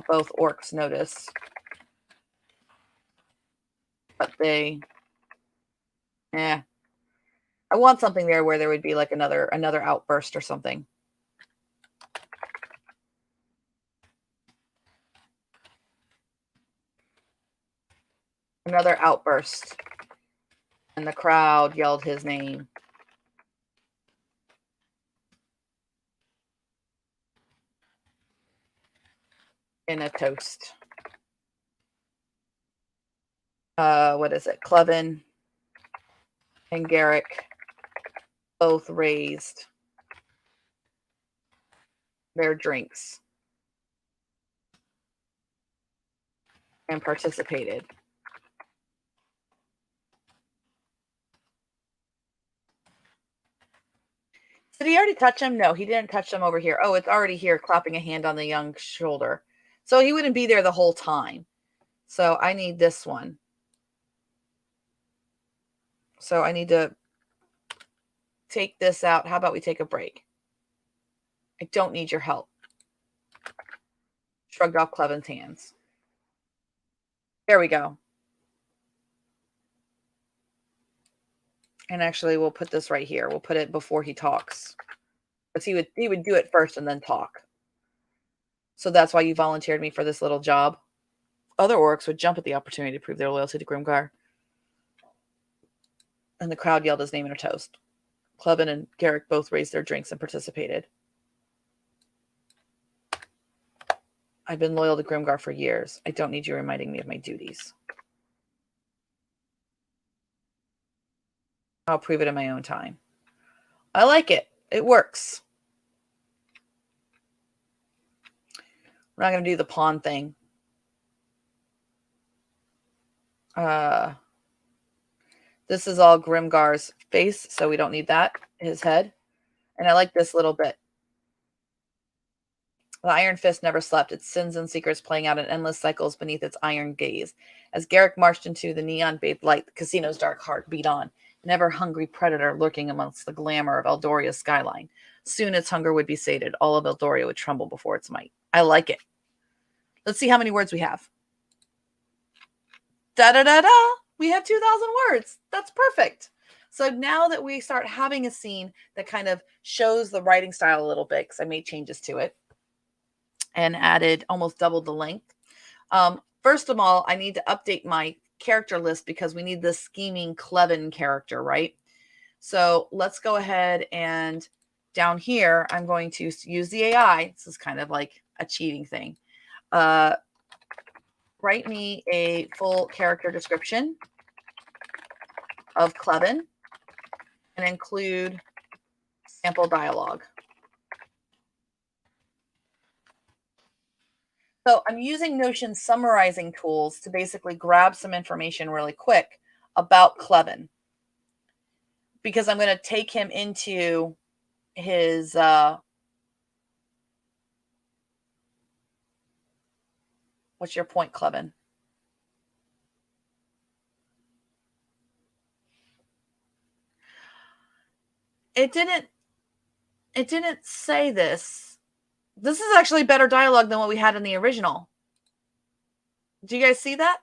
Both orcs notice, but I want something there where there would be like another outburst or something. Another outburst. And the crowd yelled his name. In a toast. What is it? Clevin and Garrick both raised their drinks and participated. Did he already touch him? No, he didn't touch him over here. Oh, it's already here, clapping a hand on the young shoulder. So he wouldn't be there the whole time. So I need this one. So I need to take this out. How about we take a break? I don't need your help. Shrugged off Clevin's hands. There we go. And actually, we'll put this right here. We'll put it before he talks. Because he would do it first and then talk. So that's why you volunteered me for this little job. Other orcs would jump at the opportunity to prove their loyalty to Grimgar. And the crowd yelled his name in a toast. Clubbin and Garrick both raised their drinks and participated. I've been loyal to Grimgar for years. I don't need you reminding me of my duties. I'll prove it in my own time. I like it. It works. We're not going to do the pawn thing. This is all Grimgar's face, so we don't need that. His head. And I like this little bit. The Iron Fist never slept, its sins and secrets playing out in endless cycles beneath its iron gaze. As Garrick marched into the neon-bathed light, the casino's dark heart beat on, an ever-hungry predator lurking amongst the glamour of Eldoria's skyline. Soon its hunger would be sated. All of Eldoria would tremble before its might. I like it. Let's see how many words we have. Da-da-da-da! We have 2,000 words. That's perfect. So now that we start having a scene that kind of shows the writing style a little bit, because I made changes to it and added almost doubled the length. First of all, I need to update my character list because we need this scheming Clevin character, right? So let's go ahead and down here, I'm going to use the AI. This is kind of like a cheating thing. Write me a full character description of Clevin and include sample dialogue. So I'm using Notion summarizing tools to basically grab some information really quick about Clevin, because I'm going to take him into his what's your point, Clevin? It didn't say this. This is actually better dialogue than what we had in the original. Do you guys see that?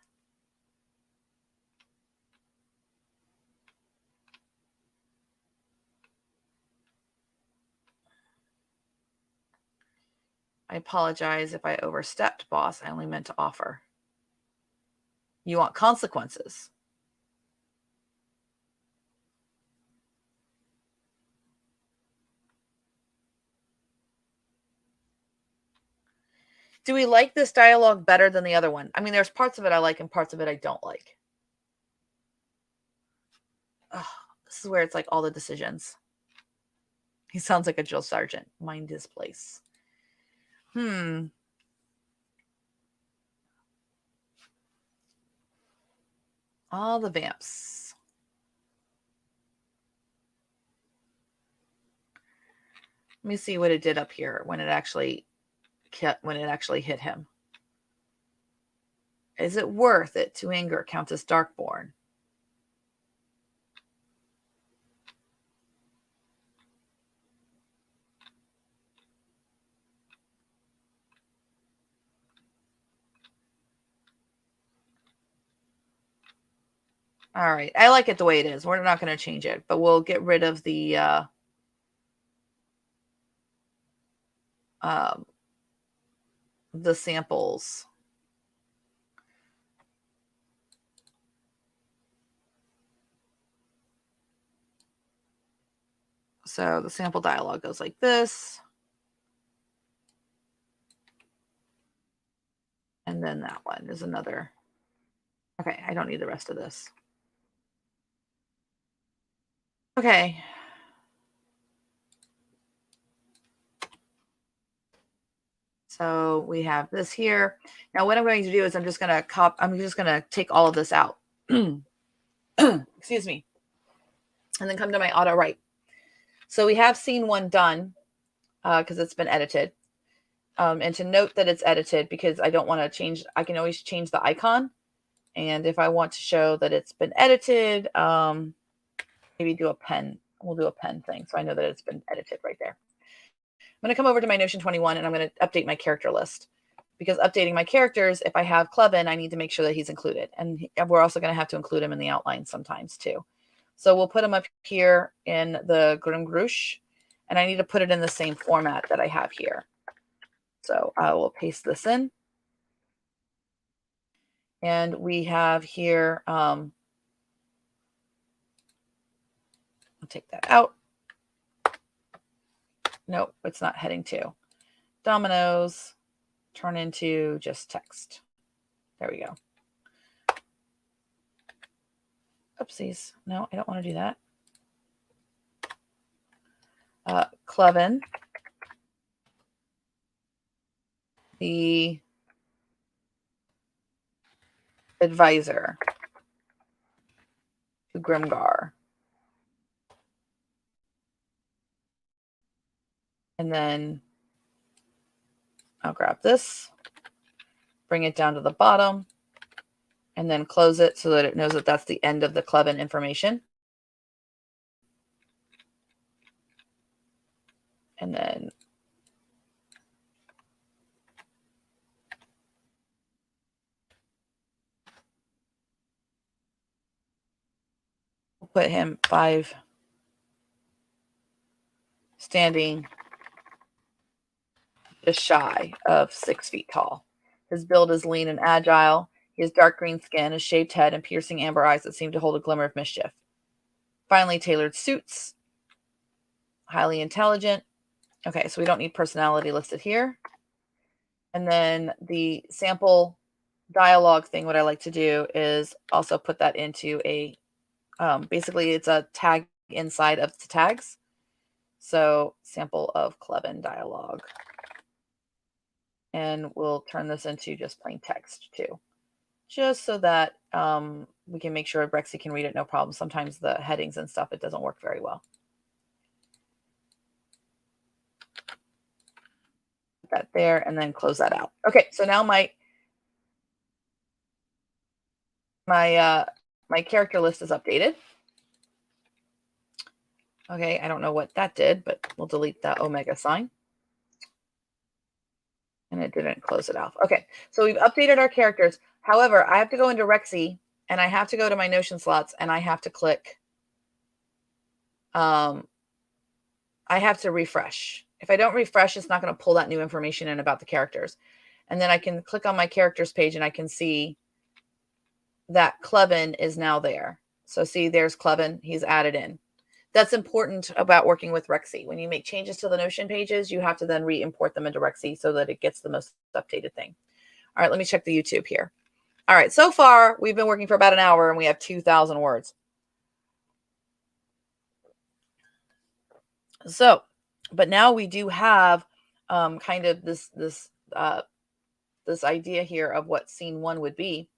I apologize if I overstepped, boss. I only meant to offer. You want consequences. Do we like this dialogue better than the other one? I mean, there's parts of it I like and parts of it I don't like. Oh, this is where it's like all the decisions. He sounds like a drill sergeant. Mind his place. All the vamps. Let me see what it did up here when it actually hit him. Is it worth it to anger Countess Darkborn? All right. I like it the way it is. We're not going to change it, but we'll get rid of the samples. So the sample dialogue goes like this. And then that one is another. Okay, I don't need the rest of this. Okay. So we have this here. Now what I'm going to do is I'm just going to take all of this out. Excuse me. And then come to my auto write. So we have scene 1 done because it's been edited. And to note that it's edited, because I don't want to change, I can always change the icon. And if I want to show that it's been edited, maybe do a pen. We'll do a pen thing. So I know that it's been edited right there. I'm going to come over to my Notion 21 and I'm going to update my character list, because updating my characters, if I have Clevin, I need to make sure that he's included. And we're also going to have to include him in the outline sometimes too. So we'll put them up here in the Grimgrush, and I need to put it in the same format that I have here. So I will paste this in. And we have here, I'll take that out. Nope, it's not heading 2. Dominoes turn into just text. There we go. Oopsies. No, I don't want to do that. Clevin, the advisor to Grimgar. And then I'll grab this, bring it down to the bottom, and then close it so that it knows that that's the end of the Clevin information. And then we'll put him 5 standing just shy of 6 feet tall. His build is lean and agile. He has dark green skin, a shaved head, and piercing amber eyes that seem to hold a glimmer of mischief. Finely tailored suits. Highly intelligent. Okay, so we don't need personality listed here. And then the sample dialogue thing, what I like to do is also put that into a, basically it's a tag inside of the tags. So sample of Clevin dialogue. And we'll turn this into just plain text too, just so that we can make sure Rexy can read it no problem. Sometimes the headings and stuff, it doesn't work very well. Put that there and then close that out. Okay, so now my character list is updated. Okay, I don't know what that did, but we'll delete that omega sign. And it didn't close it off. Okay, so we've updated our characters. However, I have to go into Rexy and I have to go to my Notion slots and I have to click. I have to refresh. If I don't refresh, it's not going to pull that new information in about the characters. And then I can click on my characters page and I can see that Clevin is now there. So see, there's Clevin. He's added in. That's important about working with Rexy. When you make changes to the Notion pages, you have to then re-import them into Rexy so that it gets the most updated thing. All right, let me check the YouTube here. All right, so far we've been working for about an hour and we have 2,000 words. So, but now we do have kind of this idea here of what scene 1 would be.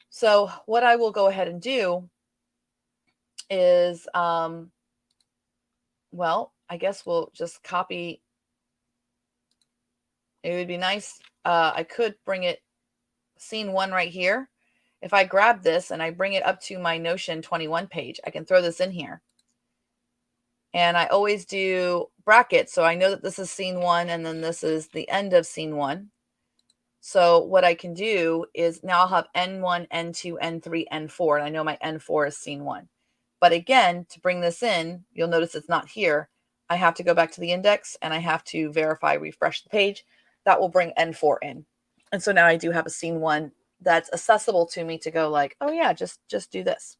So what I will go ahead and do is, well, I guess we'll just copy. It would be nice. I could bring it scene 1 right here. If I grab this and I bring it up to my Notion 21 page, I can throw this in here. And I always do brackets. So I know that this is scene 1 and then this is the end of scene 1. So what I can do is now I'll have N1, N2, N3, N4. And I know my N4 is scene 1. But again, to bring this in, you'll notice it's not here. I have to go back to the index and I have to verify, refresh the page. That will bring N4 in. And so now I do have a scene 1 that's accessible to me to go like, oh yeah, just do this.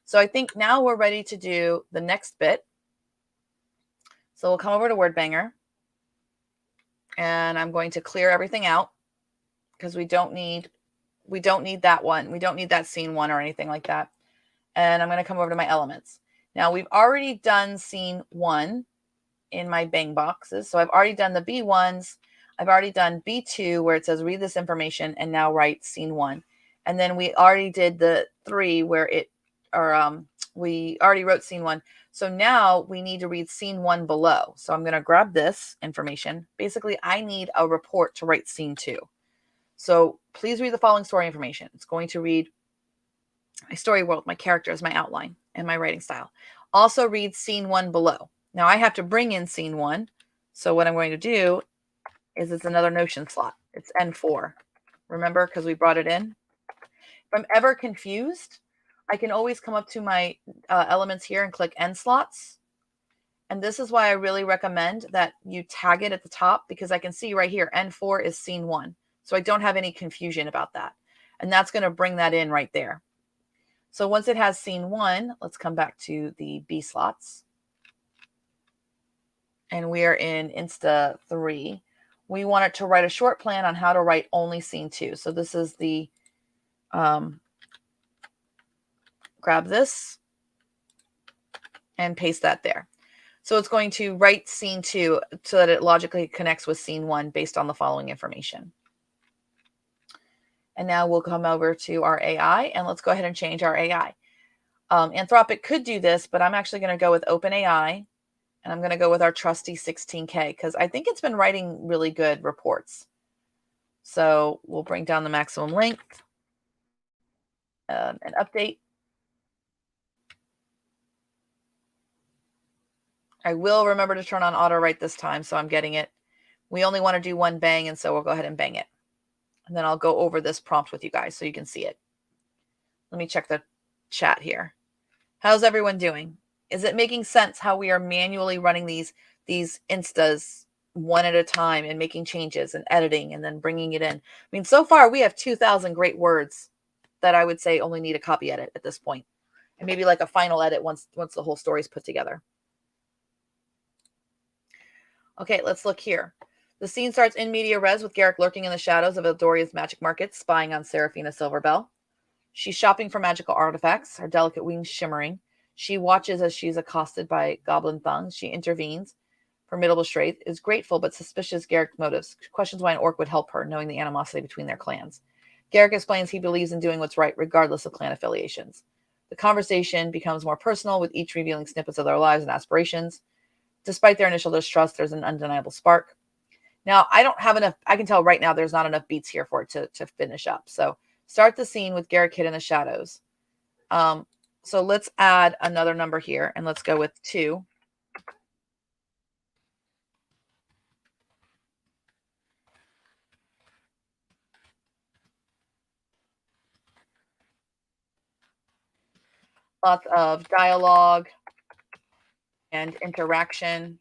So I think now we're ready to do the next bit. So we'll come over to WordBanger and I'm going to clear everything out because we don't need that one. We don't need that scene 1 or anything like that. And I'm going to come over to my elements. Now we've already done scene 1 in my bang boxes. So I've already done the B1s. I've already done B2 where it says read this information and now write scene 1. And then we already did the 3 where we already wrote scene 1. So now we need to read scene 1 below. So I'm going to grab this information. Basically, I need a report to write scene 2. So please read the following story information. It's going to read my story world, my characters, my outline, and my writing style. Also read scene 1 below. Now I have to bring in scene 1. So what I'm going to do is it's another Notion slot. It's N4. Remember, because we brought it in. If I'm ever confused, I can always come up to my elements here and click end slots. And this is why I really recommend that you tag it at the top, because I can see right here, N4 is scene 1. So I don't have any confusion about that. And that's going to bring that in right there. So once it has scene 1, let's come back to the B slots. And we are in Insta 3. We want it to write a short plan on how to write only scene 2. So this is the, grab this and paste that there. So it's going to write scene 2 so that it logically connects with scene 1 based on the following information. And now we'll come over to our AI, and let's go ahead and change our AI. Anthropic could do this, but I'm actually going to go with OpenAI, and I'm going to go with our trusty 16K because I think it's been writing really good reports. So we'll bring down the maximum length and update. I will remember to turn on auto write this time, so I'm getting it. We only want to do one bang, and so we'll go ahead and bang it. And then I'll go over this prompt with you guys so you can see it. Let me check the chat here. How's everyone doing? Is it making sense how we are manually running these instas one at a time and making changes and editing and then bringing it in? I mean, so far we have 2,000 great words that I would say only need a copy edit at this point, and maybe like a final edit once the whole story is put together. Okay, let's look here. The scene starts in media res with Garrick lurking in the shadows of Eldoria's magic market, spying on Seraphina Silverbell. She's shopping for magical artifacts, her delicate wings shimmering. She watches as she's accosted by Goblin Thung. She intervenes. Formidable Straith is grateful but suspicious Garrick's motives. She questions why an orc would help her, knowing the animosity between their clans. Garrick explains he believes in doing what's right, regardless of clan affiliations. The conversation becomes more personal, with each revealing snippets of their lives and aspirations. Despite their initial distrust, there's an undeniable spark. Now, I don't have enough. I can tell right now there's not enough beats here for it to finish up. So start the scene with Garrick hid in the shadows. So let's add another number here, and let's go with 2. Lots of dialogue and interaction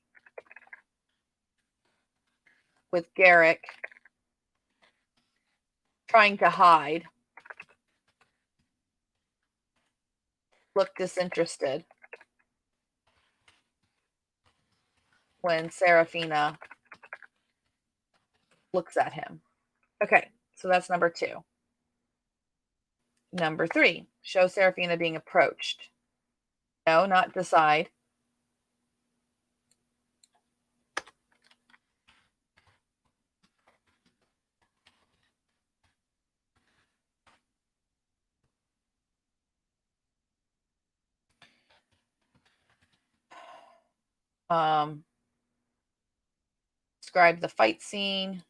with Garrick trying to hide, look disinterested when Seraphina looks at him. Okay, so that's number 2. Number 3, show Seraphina being approached. No, not decide. Describe the fight scene.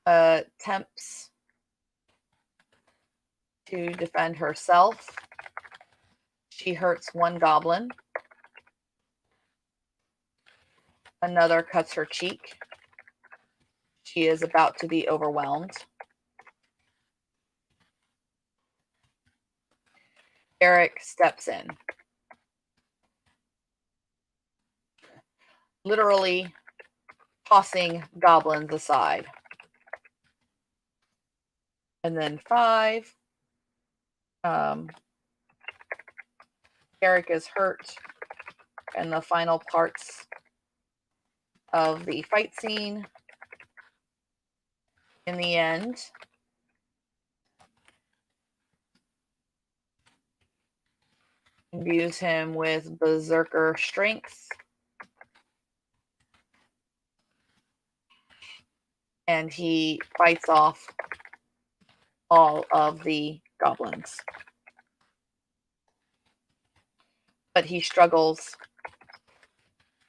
Attempts to defend herself. She hurts one goblin. Another cuts her cheek. She is about to be overwhelmed. Eric steps in. Literally tossing goblins aside. And then 5. Eric is hurt in the final parts of the fight scene. In the end, imbues him with berserker strength, and he fights off all of the goblins. But he struggles to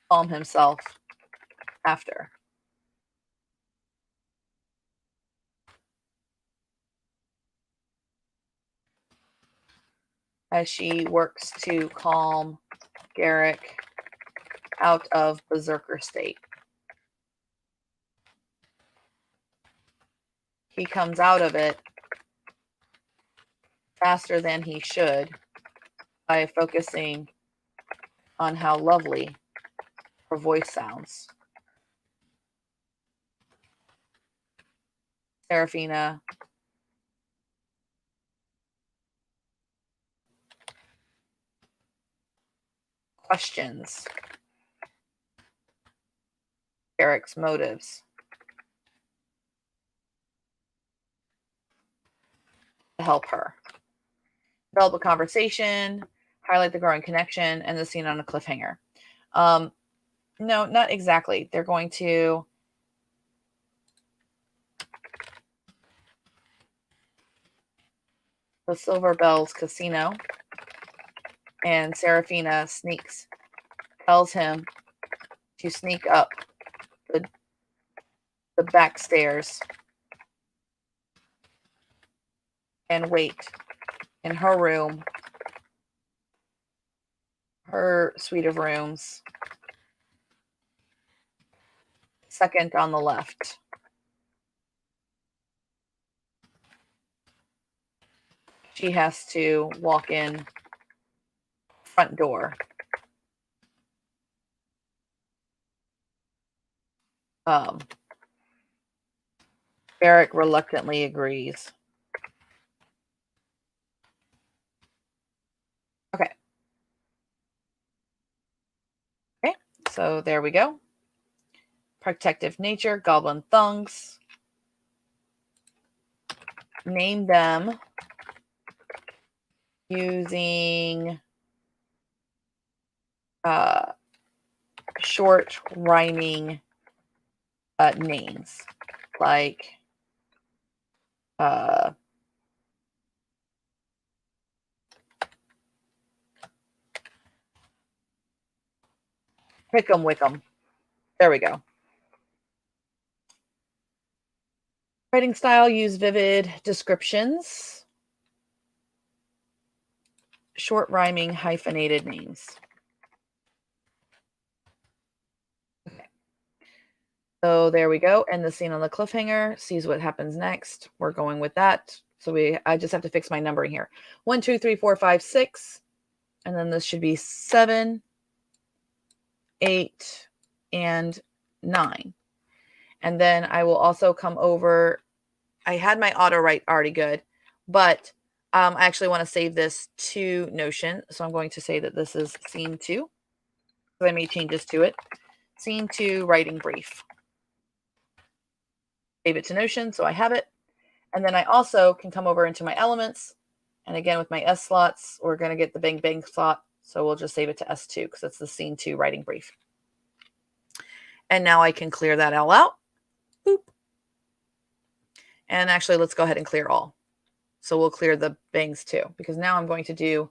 calm himself after. As she works to calm Garrick out of berserker state. he comes out of it faster than he should by focusing on how lovely her voice sounds. Serafina. Questions Eric's motives to help her. Develop a conversation, highlight the growing connection, and the scene on a cliffhanger. No, not exactly. They're going to the Silver Bells Casino, and Serafina tells him to sneak up the back stairs and wait in her room, her suite of rooms, second on the left. She has to walk in front door. Eric reluctantly agrees. Okay. Okay, so there we go. Protective nature, goblin thongs. Name them using short rhyming names, like Pick'em Wickham. There we go. Writing style, use vivid descriptions. Short rhyming hyphenated names. Okay. So there we go. And the scene on the cliffhanger sees what happens next. We're going with that. So I just have to fix my numbering here. 1, 2, 3, 4, 5, 6. And then this should be 7, 8, and 9. And then I will also come over. I had my auto write already good, but I actually want to save this to Notion. So I'm going to say that this is scene 2. I made changes to it. Scene 2 writing brief. Save it to Notion so I have it. And then I also can come over into my elements. And again, with my S slots, we're going to get the bang bang slot. So we'll just save it to S2 because it's the scene 2 writing brief. And now I can clear that all out. Boop. And actually, let's go ahead and clear all. So we'll clear the bangs too, because now I'm going to do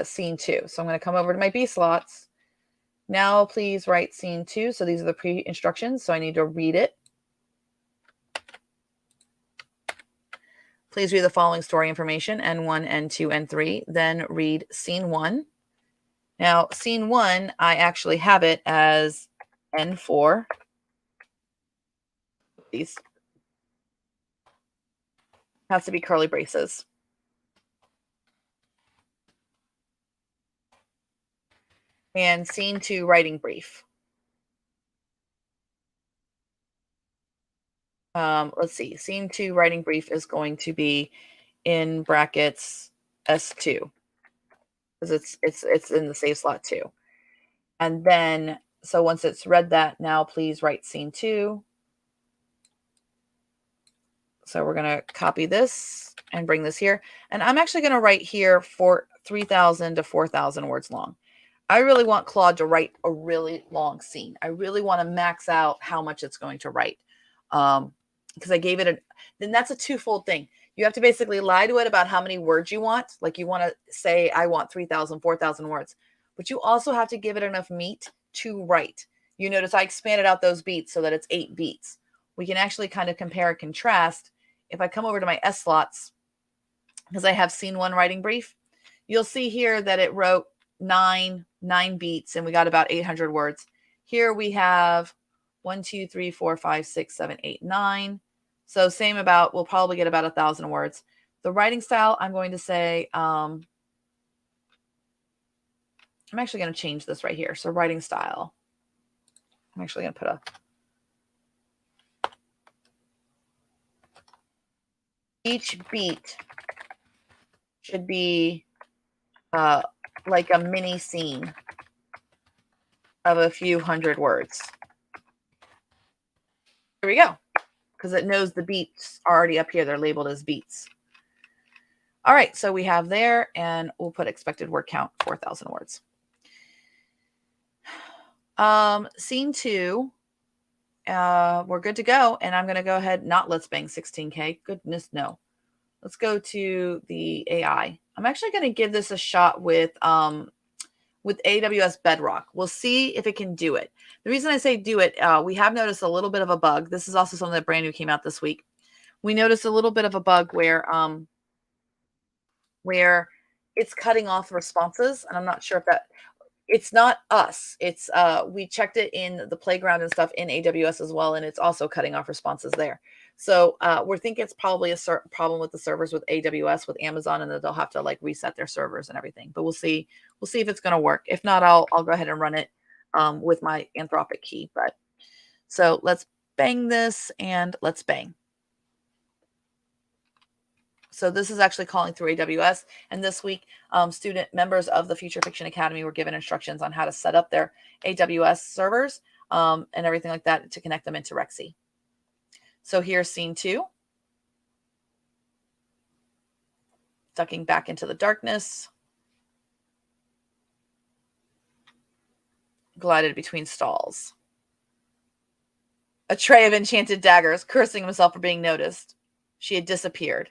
scene 2. So I'm going to come over to my B slots. Now please write scene 2. So these are the pre-instructions. So I need to read it. Please read the following story information, N1, N2, N3. Then read scene 1. Now, scene 1, I actually have it as N4. These has to be curly braces. And scene 2 writing brief. Let's see. Scene 2 writing brief is going to be in brackets S2 because it's in the save slot 2. And then so once it's read that, now please write scene 2. So we're going to copy this and bring this here. And I'm actually going to write here for 3,000 to 4,000 words long. I really want Claude to write a really long scene. I really want to max out how much it's going to write. Because I gave it then that's a twofold thing. You have to basically lie to it about how many words you want. Like you want to say, I want 3,000, 4,000 words. But you also have to give it enough meat to write. You notice I expanded out those beats so that it's 8 beats. We can actually kind of compare and contrast. If I come over to my S slots, because I have scene 1 writing brief, you'll see here that it wrote 9 beats and we got about 800 words. Here we have 1, 2, 3, 4, 5, 6, 7, 8, 9. So same about, we'll probably get about 1,000 words. The writing style, I'm going to say, I'm actually going to change this right here. So writing style, I'm actually going to put a each beat should be like a mini scene of a few hundred words. Here we go. Because it knows the beats are already up here. They're labeled as beats. All right, so we have there, and we'll put expected word count, 4,000 words. Scene 2, we're good to go, and I'm going to go ahead, not let's bang 16K. Goodness, no. Let's go to the AI. I'm actually going to give this a shot with AWS Bedrock. We'll see if it can do it. The reason I say do it, we have noticed a little bit of a bug. This is also something that brand new came out this week. We noticed a little bit of a bug where it's cutting off responses, and I'm not sure if that, it's not us. It's we checked it in the playground and stuff in AWS as well, and it's also cutting off responses there. So we're thinking it's probably a certain problem with the servers with AWS, with Amazon, and that they'll have to like reset their servers and everything. But we'll see. We'll see if it's going to work. If not, I'll go ahead and run it with my Anthropic key. But so let's bang this, and let's bang. So this is actually calling through AWS. And this week, student members of the Future Fiction Academy were given instructions on how to set up their AWS servers and everything like that to connect them into Rexy. So here's scene 2. Ducking back into the darkness. Glided between stalls. A tray of enchanted daggers, cursing himself for being noticed. She had disappeared.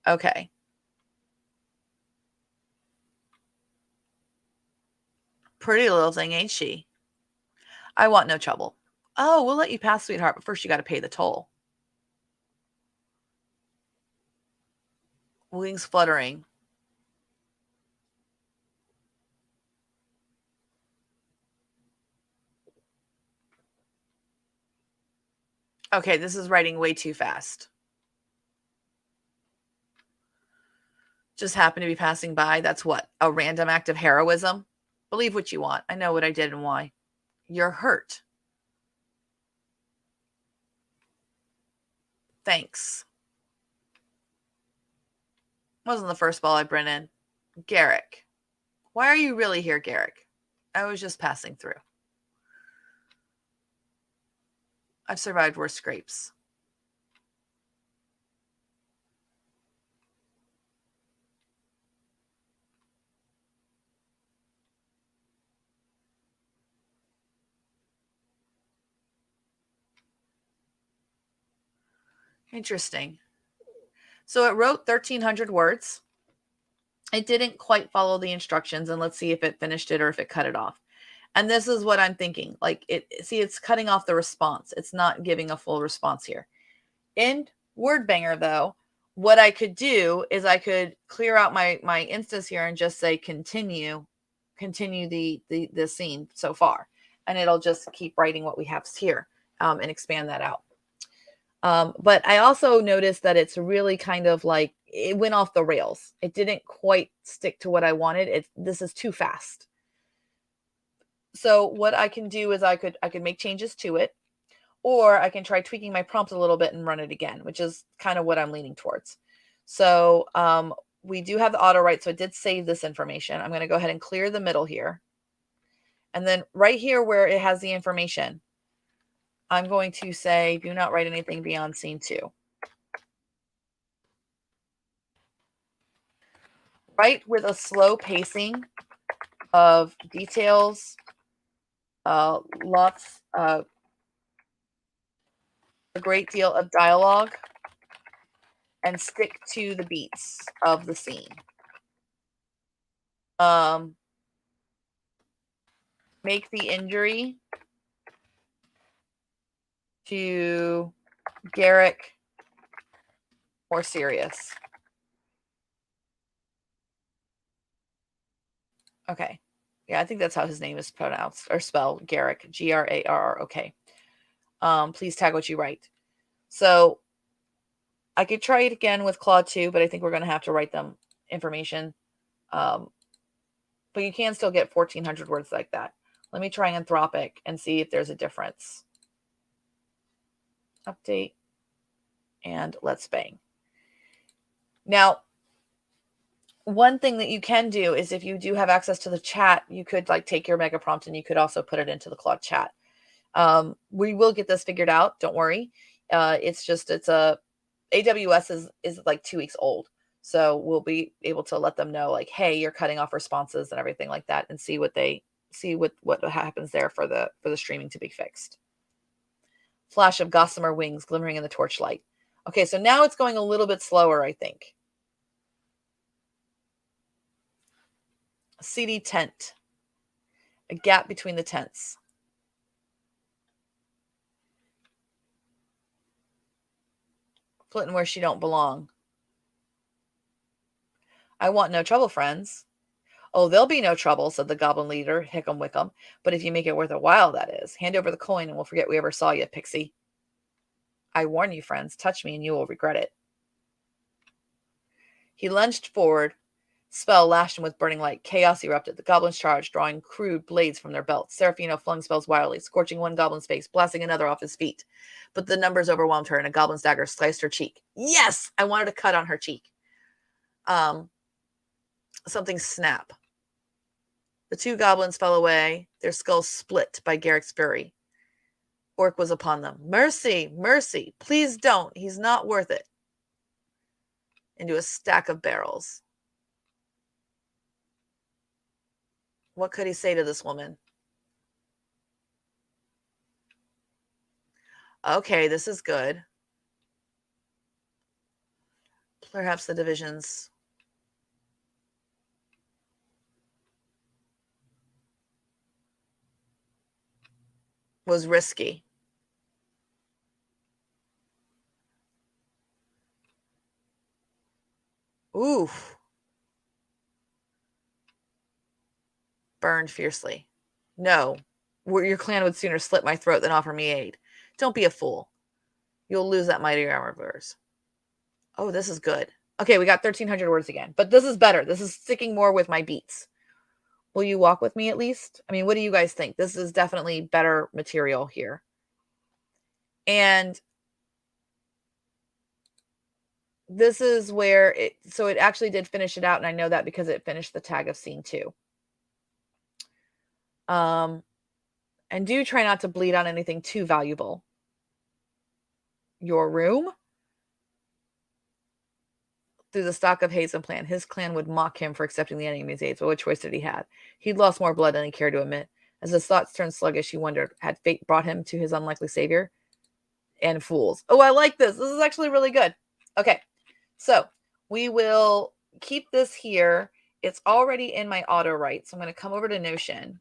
Okay. Pretty little thing, ain't she? I want no trouble. Oh, we'll let you pass, sweetheart, but first you got to pay the toll. Wings fluttering. Okay, this is writing way too fast. Just happened to be passing by. That's what? A random act of heroism? Believe what you want. I know what I did and why. You're hurt. Thanks. Wasn't the first ball I bring in. Garrick. Why are you really here, Garrick? I was just passing through. I've survived worse scrapes. Interesting. So it wrote 1,300 words. It didn't quite follow the instructions, and let's see if it finished it or if it cut it off. And this is what I'm thinking. Like it's cutting off the response. It's not giving a full response here. In WordBanger, though, what I could do is I could clear out my instance here and just say continue the scene so far, and it'll just keep writing what we have here and expand that out. But I also noticed that it's really kind of like it went off the rails. It didn't quite stick to what I wanted. This is too fast. So what I can do is I could make changes to it, or I can try tweaking my prompt a little bit and run it again, which is kind of what I'm leaning towards. So we do have the auto write, so it did save this information. I'm going to go ahead and clear the middle here. And then right here where it has the information, I'm going to say, do not write anything beyond scene 2. Write with a slow pacing of details, lots, a great deal of dialogue, and stick to the beats of the scene. Make the injury to Garrick more serious. Okay. Yeah, I think that's how his name is pronounced or spelled, Garrick, Garrr. Okay. Please tag what you write. So I could try it again with Claude 2, but I think we're going to have to write them information. But you can still get 1,400 words like that. Let me try Anthropic and see if there's a difference. Update. And let's bang. Now, one thing that you can do is if you do have access to the chat, you could like take your mega prompt and you could also put it into the Claude chat. We will get this figured out. Don't worry. It's a AWS is like 2 weeks old. So we'll be able to let them know like, hey, you're cutting off responses and everything like that, and see what happens there for the streaming to be fixed. Flash of gossamer wings glimmering in the torchlight. Okay, so now it's going a little bit slower, I think. CD tent. A gap between the tents. Flitting where she don't belong. I want no trouble, friends. Oh, there'll be no trouble, said the goblin leader, Hickam Wickham. But if you make it worth a while, that is. Hand over the coin and we'll forget we ever saw you, pixie. I warn you, friends, touch me and you will regret it. He lunged forward. Spell lashed him with burning light. Chaos erupted. The goblins charged, drawing crude blades from their belts. Serafino flung spells wildly, scorching one goblin's face, blasting another off his feet. But the numbers overwhelmed her, and a goblin's dagger sliced her cheek. Yes! I wanted to cut on her cheek. Something snap. The 2 goblins fell away, their skulls split by Garrick's fury. Orc was upon them. Mercy, mercy, please don't. He's not worth it. Into a stack of barrels. What could he say to this woman? Okay, this is good. Perhaps the divisions. Was risky. Oof. Burned fiercely. No, your clan would sooner slit my throat than offer me aid. Don't be a fool. You'll lose that mighty armor of yours. Oh, this is good. Okay, we got 1,300 words again. But this is better. This is sticking more with my beats. Will you walk with me at least? I mean, what do you guys think? This is definitely better material here. And this is where it actually did finish it out, and I know that because it finished the tag of scene 2. And do try not to bleed on anything too valuable. Your room? Through the stock of Hayes and plan, his clan would mock him for accepting the enemy's aid, but what choice did he have? He'd lost more blood than he cared to admit. As his thoughts turned sluggish, he wondered, had fate brought him to his unlikely savior? And fools. Oh, I like this. This is actually really good. Okay, so we will keep this here. It's already in my auto write, so I'm going to come over to Notion.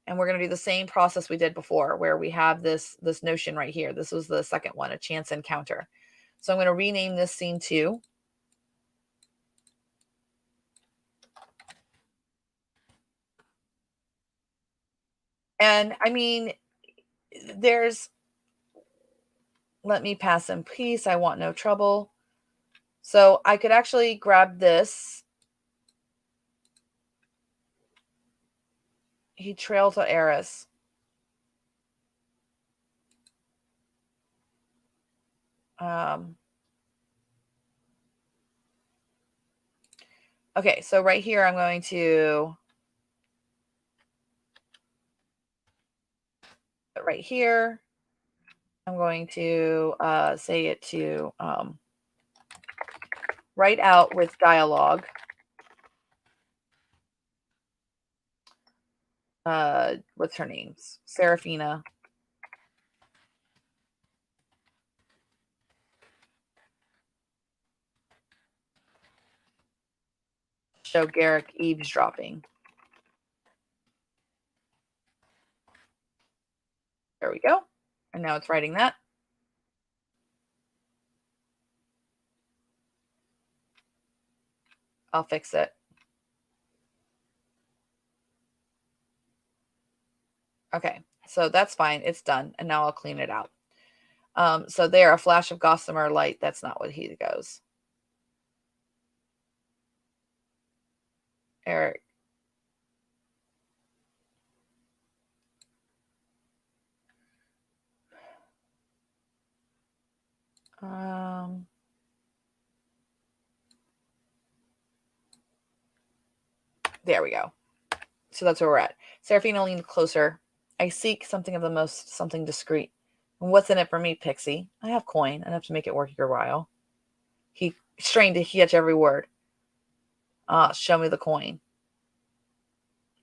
And we're going to do the same process we did before, where we have this Notion right here. This was the second one, a chance encounter. So I'm going to rename this scene 2. And I mean, let me pass in peace. I want no trouble. So I could actually grab this. He trailed to Eris. Okay, so right here, I'm going to right here. I'm going to say it to write out with dialogue. What's her name? Serafina. Show Garrick eavesdropping. There we go. And now it's writing that. I'll fix it. Okay, so that's fine. It's done. And now I'll clean it out. So there, a flash of gossamer light. That's not what he goes. Eric. There we go. So that's where we're at. Seraphina leaned closer. I seek something of the most something discreet. And what's in it for me, Pixie? I have coin, enough to make it worth your while. He strained to catch every word. Ah, show me the coin.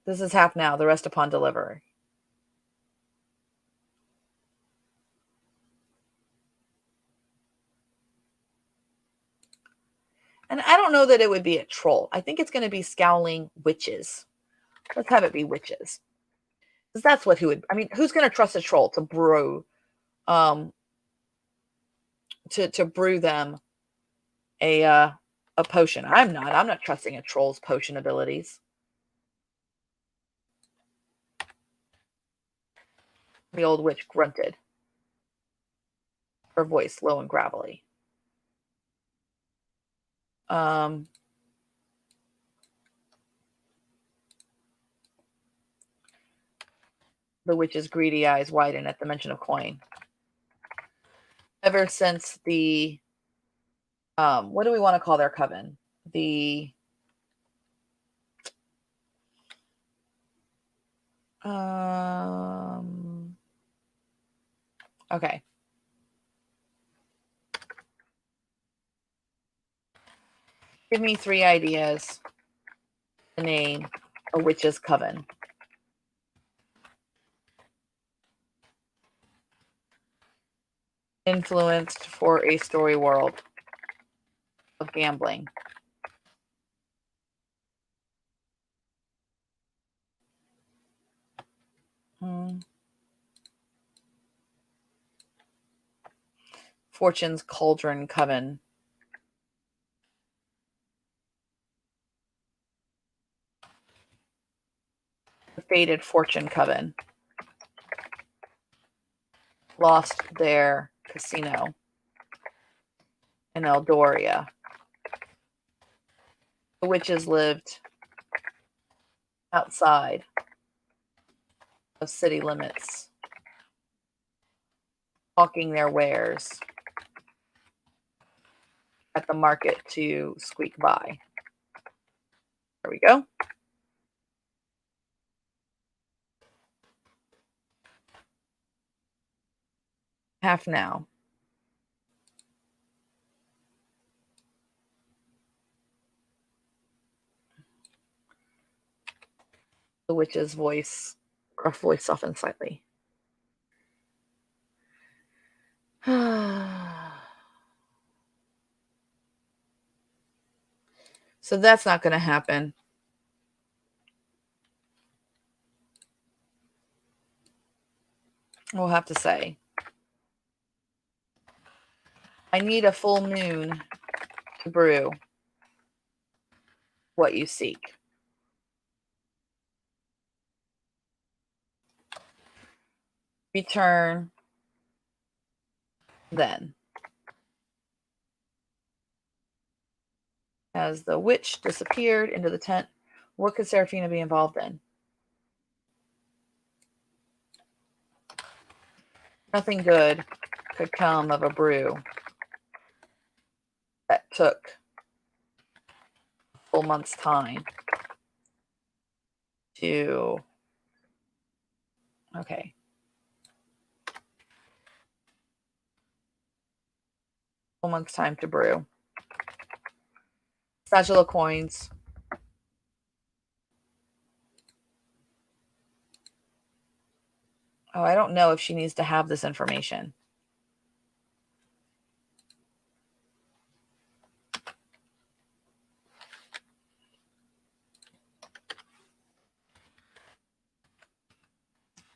This is half now, the rest upon delivery. And I don't know that it would be a troll. I think it's going to be scowling witches. Let's have it be witches. Because that's what who's going to trust a troll to brew, to brew them a potion? I'm not trusting a troll's potion abilities. The old witch grunted, her voice low and gravelly. The witch's greedy eyes widened at the mention of coin. Ever since the what do we want to call their coven? The okay. Give me 3 ideas to name a witch's coven. Influenced for a story world of gambling. Fortune's Cauldron Coven. The Fated Fortune Coven. Lost their casino in Eldoria. The witches lived outside of city limits, hawking their wares at the market to squeak by. There we go. Half now. The witch's gruff voice softened slightly. So that's not going to happen. We'll have to say. I need a full moon to brew what you seek. Return then. As the witch disappeared into the tent, what could Seraphina be involved in? Nothing good could come of a brew that took a full month's time to... Okay. Full month's time to brew. Satchel of coins. Oh, I don't know if she needs to have this information.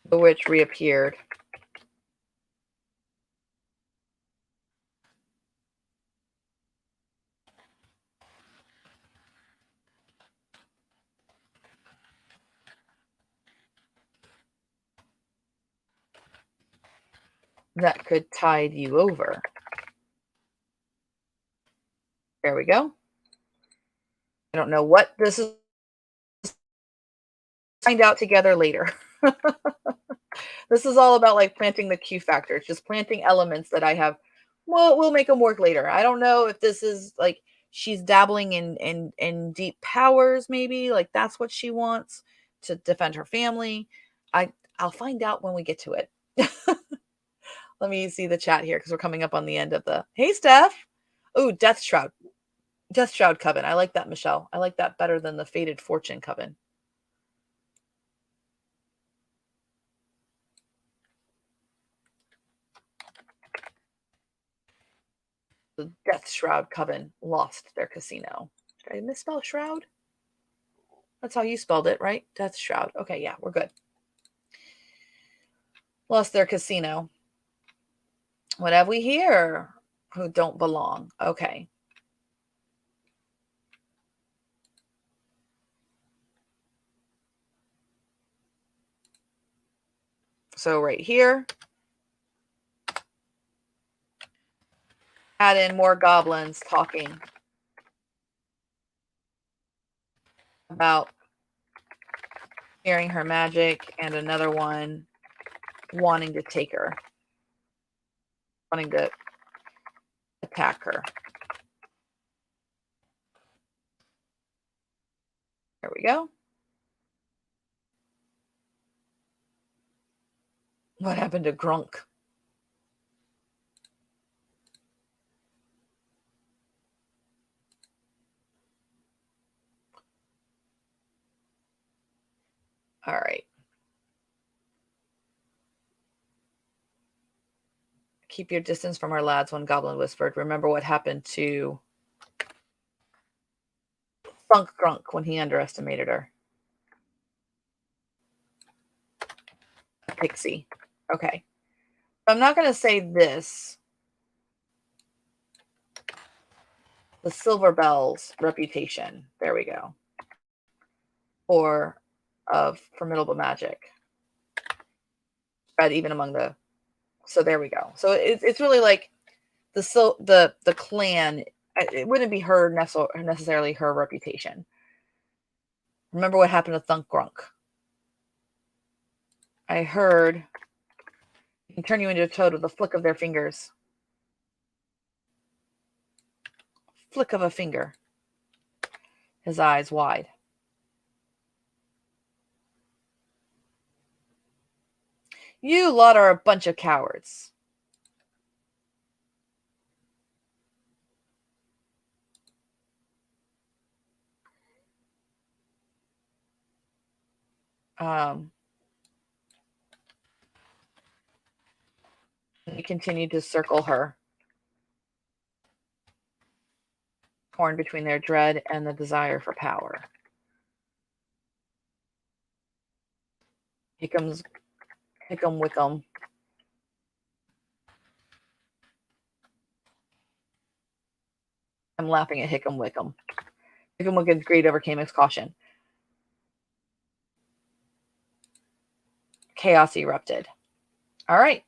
The witch reappeared. that could tide you over. There we go. I don't know what this is. Find out together later. This is all about like planting the Q factors, just planting elements that I have. Well, we'll make them work later. I don't know if this is like she's dabbling in deep powers, maybe like that's what she wants to defend her family. I'll find out when we get to it. Let me see the chat here because we're coming up on the end of the. Hey, Steph. Oh, Death Shroud. Death Shroud Coven. I like that, Michelle. I like that better than the Fated Fortune Coven. The Death Shroud Coven lost their casino. Did I misspell Shroud? That's how you spelled it, right? Death Shroud. Okay, yeah, we're good. Lost their casino. What have we here? Who don't belong. Okay. So right here, add in more goblins talking about hearing her magic, and another one wanting to take her, wanting to attack her. There we go. What happened to Grunk? All right. Keep your distance from our lads, one goblin whispered. Remember what happened to Funk Grunk when he underestimated her. A pixie. Okay. I'm not going to say this. The Silver Bell's reputation. There we go. Or of formidable magic. Spread even among the. So there we go. So it's really like the clan. It wouldn't be her necessarily her reputation. Remember what happened to Thunk Grunk. I heard it can turn you into a toad with a flick of their fingers. Flick of a finger. His eyes wide. You lot are a bunch of cowards. He continued to circle her, torn between their dread and the desire for power. Hickam Wickham. I'm laughing at Hickam Wickham. Hickam Wickham's greed overcame his caution. Chaos erupted. All right.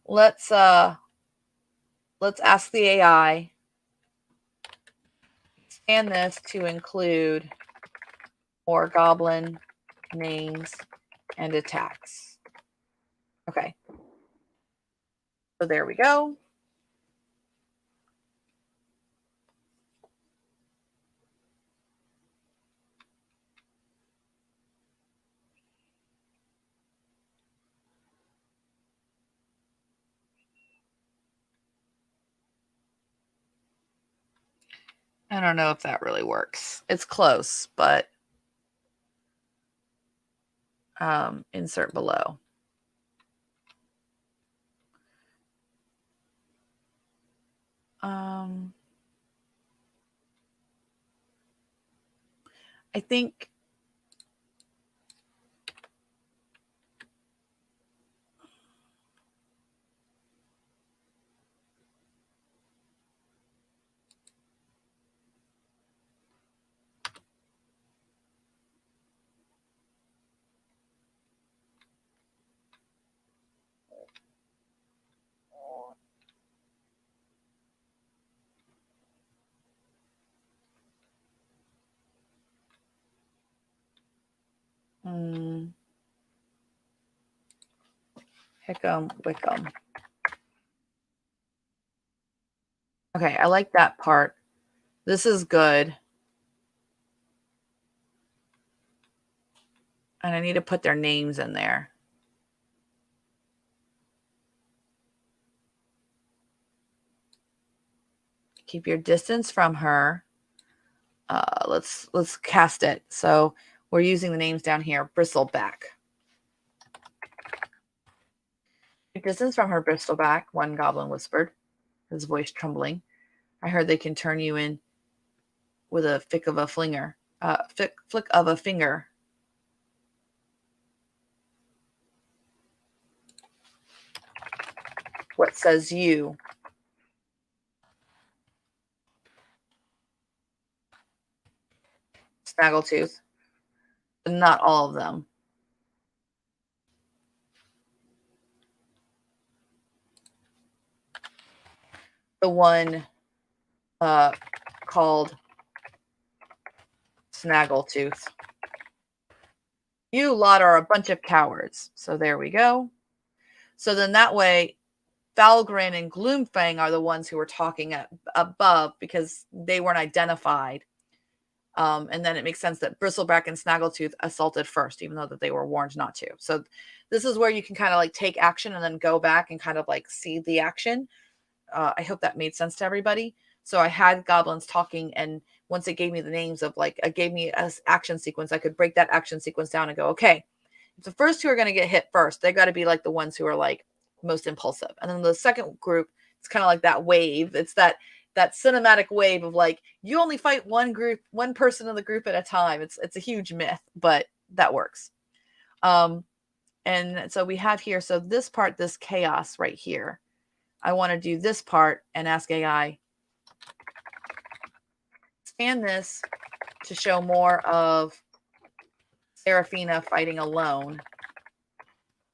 Let's ask the AI. Expand this to include more goblin names and attacks. Okay. So there we go. I don't know if that really works. It's close, but insert below. I think Hickam, Wickham. Okay, I like that part. This is good. And I need to put their names in there. Keep your distance from her. Let's cast it. So we're using the names down here. Bristleback. Keep distance from her, Bristleback, one goblin whispered, his voice trembling. I heard they can turn you in with a flick of a flinger. Flick of a finger. What says you? Snaggletooth. Not all of them. The one called Snaggletooth. You lot are a bunch of cowards. So there we go. So then that way, Falgrin and Gloomfang are the ones who were talking above because they weren't identified. And then it makes sense that Bristleback and Snaggletooth assaulted first, even though that they were warned not to. So this is where you can kind of like take action and then go back and kind of like see the action. I hope that made sense to everybody. So I had goblins talking, and once it gave me the names of like, it gave me an action sequence, I could break that action sequence down and go, okay, if the first two are going to get hit first, they got to be like the ones who are like most impulsive. And then the second group, it's kind of like that wave. It's that cinematic wave of like, you only fight one person in the group at a time. It's a huge myth, but that works. And so we have here, so this part, this chaos right here, I want to do this part and ask AI, scan this to show more of Seraphina fighting alone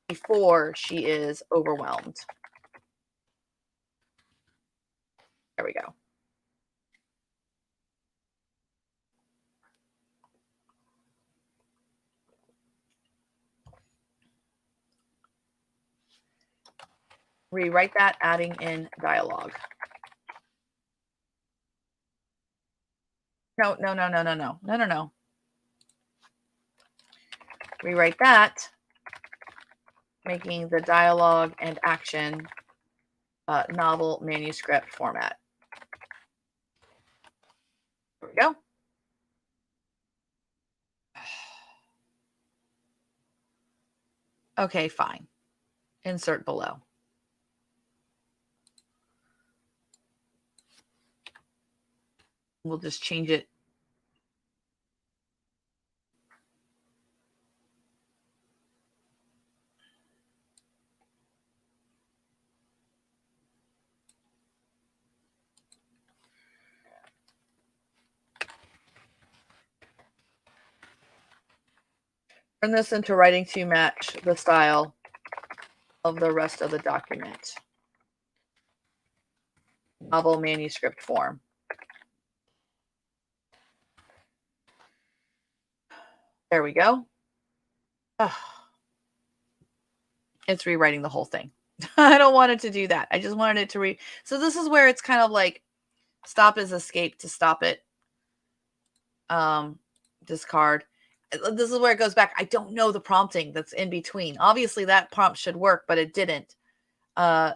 before she is overwhelmed. There we go. Rewrite that, adding in dialogue. No. Rewrite that, making the dialogue and action novel manuscript format. There we go. Okay, fine. Insert below. We'll just change it. Turn this into writing to match the style of the rest of the document. Novel manuscript form. There we go. It's rewriting the whole thing. I don't want it to do that. I just wanted it to So this is where it's kind of like stop is escape to stop it. Discard. This is where it goes back. I don't know the prompting that's in between. Obviously that prompt should work, but it didn't.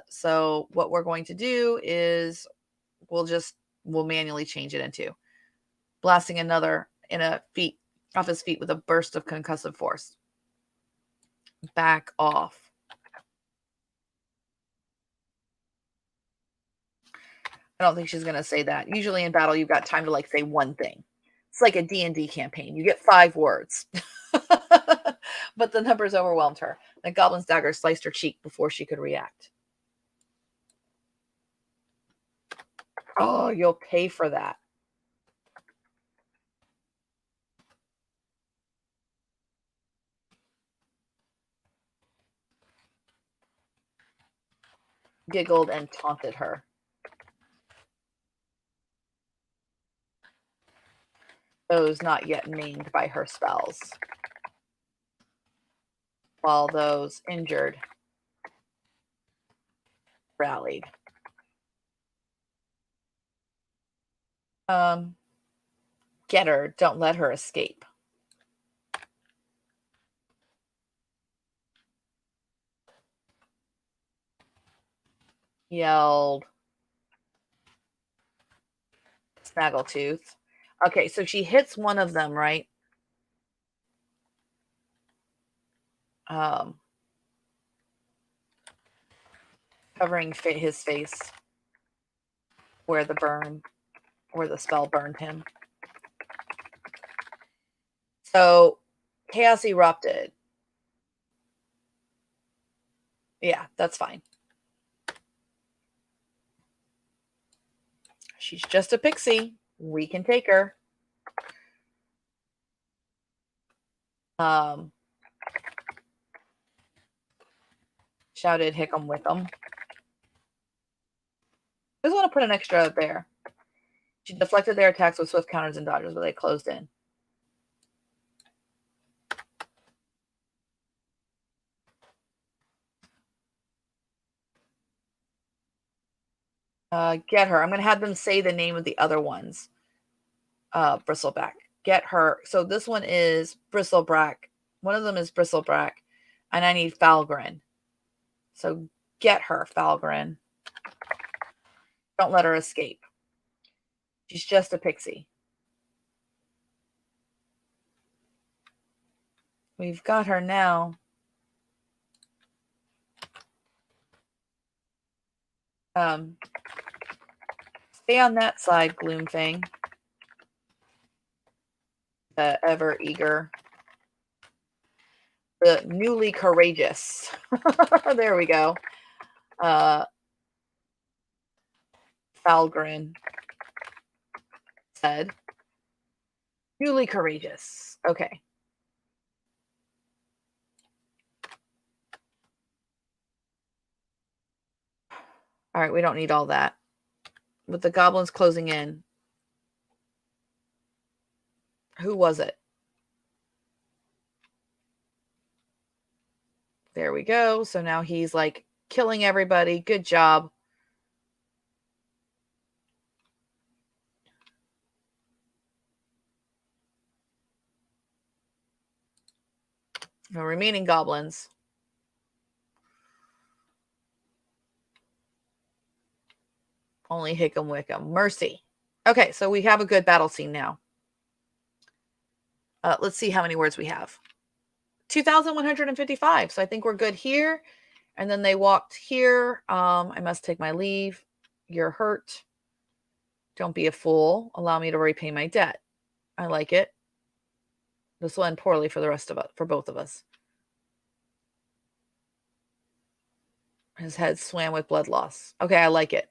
So what we're going to do is we'll manually change it into blasting another off his feet with a burst of concussive force. Back off. I don't think she's going to say that. Usually in battle, you've got time to like say one thing. It's like a D&D campaign. You get 5 words. But the numbers overwhelmed her. The goblin's dagger sliced her cheek before she could react. Oh, you'll pay for that. Giggled and taunted her. Those not yet named by her spells. while those injured rallied. Get her. Don't let her escape. Yelled Snaggletooth. Okay, so she hits one of them, right? Covering his face where the spell burned him. So chaos erupted. Yeah, that's fine. She's just a pixie. We can take her. Shouted Hickam Wickham. I just want to put an extra out there. She deflected their attacks with swift counters and dodges, but they closed in. Get her. I'm going to have them say the name of the other ones. Bristleback. Get her. So this one is Bristleback. One of them is Bristleback. And I need Falgren. So get her, Falgren. Don't let her escape. She's just a pixie. We've got her now. Stay on that side, Gloomfang. The ever eager. The newly courageous. There we go. Falgren said. Newly courageous. Okay. All right, we don't need all that. With the goblins closing in. Who was it? There we go. So now he's like killing everybody. Good job. The remaining goblins. Only Hickam Wickham. Mercy. Okay, so we have a good battle scene now. Let's see how many words we have. 2,155. So I think we're good here. And then they walked here. I must take my leave. You're hurt. Don't be a fool. Allow me to repay my debt. I like it. This will end poorly for the rest of us, for both of us. His head swam with blood loss. Okay, I like it.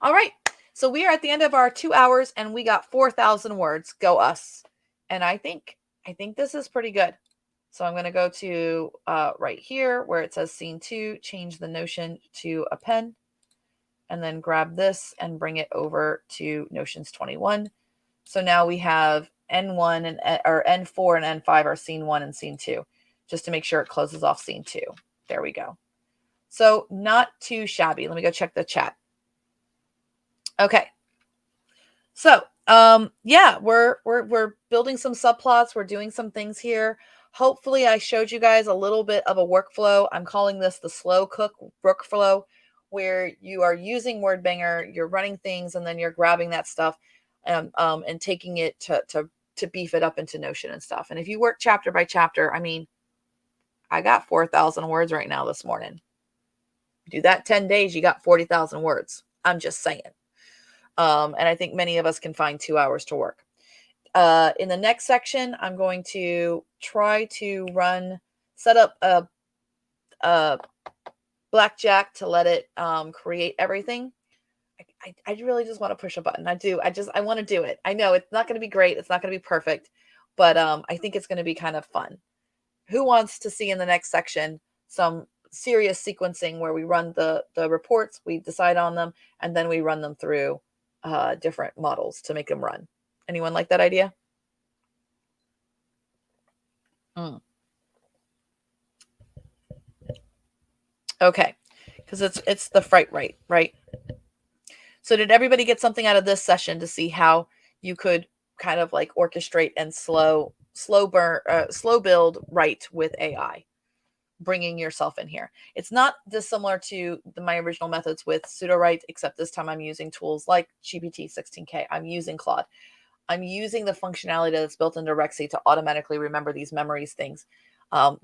All right. So we are at the end of our 2 hours and we got 4,000 words. Go us. And I think this is pretty good. So I'm going to go to right here where it says scene 2, change the Notion to a pen, and then grab this and bring it over to Notions 21. So now we have N1 and or N4 and N5 are scene 1 and scene 2, just to make sure it closes off scene 2. There we go. So not too shabby. Let me go check the chat. Okay. So, yeah, we're building some subplots. We're doing some things here. Hopefully I showed you guys a little bit of a workflow. I'm calling this the slow cook workflow, where you are using Wordbanger, you're running things, and then you're grabbing that stuff and taking it to beef it up into Notion and stuff. And if you work chapter by chapter, I mean, I got 4,000 words right now this morning. Do that 10 days, you got 40,000 words. I'm just saying. And I think many of us can find 2 hours to work. In the next section, I'm going to try to set up a blackjack to let it create everything. I really just want to push a button. I want to do it. I know it's not going to be great. It's not going to be perfect, but I think it's going to be kind of fun. Who wants to see in the next section some serious sequencing where we run the reports, we decide on them, and then we run them through different models to make them run? Anyone like that idea? Okay, because it's the FrightWrite, right? So did everybody get something out of this session to see how you could kind of like orchestrate and slow build write with AI, bringing yourself in here? It's not dissimilar to my original methods with pseudo-write, except this time I'm using tools like GPT-16K. I'm using Claude. I'm using the functionality that's built into Rexy to automatically remember these memories things.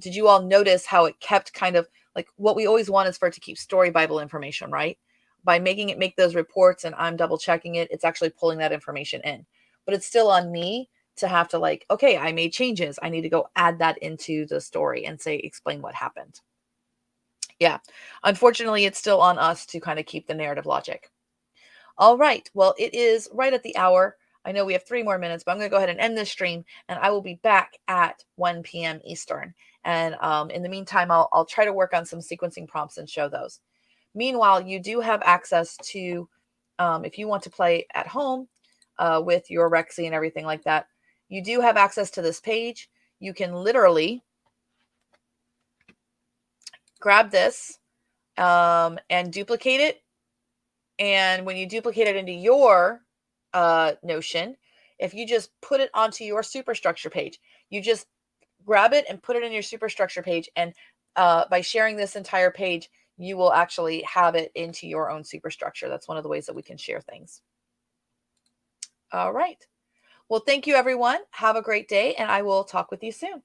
Did you all notice how it kept kind of like what we always want is for it to keep story Bible information, right? By making it make those reports and I'm double checking it, it's actually pulling that information in. But it's still on me to have to like, okay, I made changes. I need to go add that into the story and say, explain what happened. Yeah. Unfortunately, it's still on us to kind of keep the narrative logic. All right. Well, it is right at the hour. I know we have 3 more minutes, but I'm going to go ahead and end this stream, and I will be back at 1 p.m. Eastern. And in the meantime, I'll try to work on some sequencing prompts and show those. Meanwhile, you do have access to, if you want to play at home with your Rexy and everything like that, you do have access to this page. You can literally grab this and duplicate it. And when you duplicate it into your Notion, if you just put it onto your superstructure page, you just grab it and put it in your superstructure page. And by sharing this entire page, you will actually have it into your own superstructure. That's one of the ways that we can share things. All right. Well, thank you, everyone. Have a great day, and I will talk with you soon.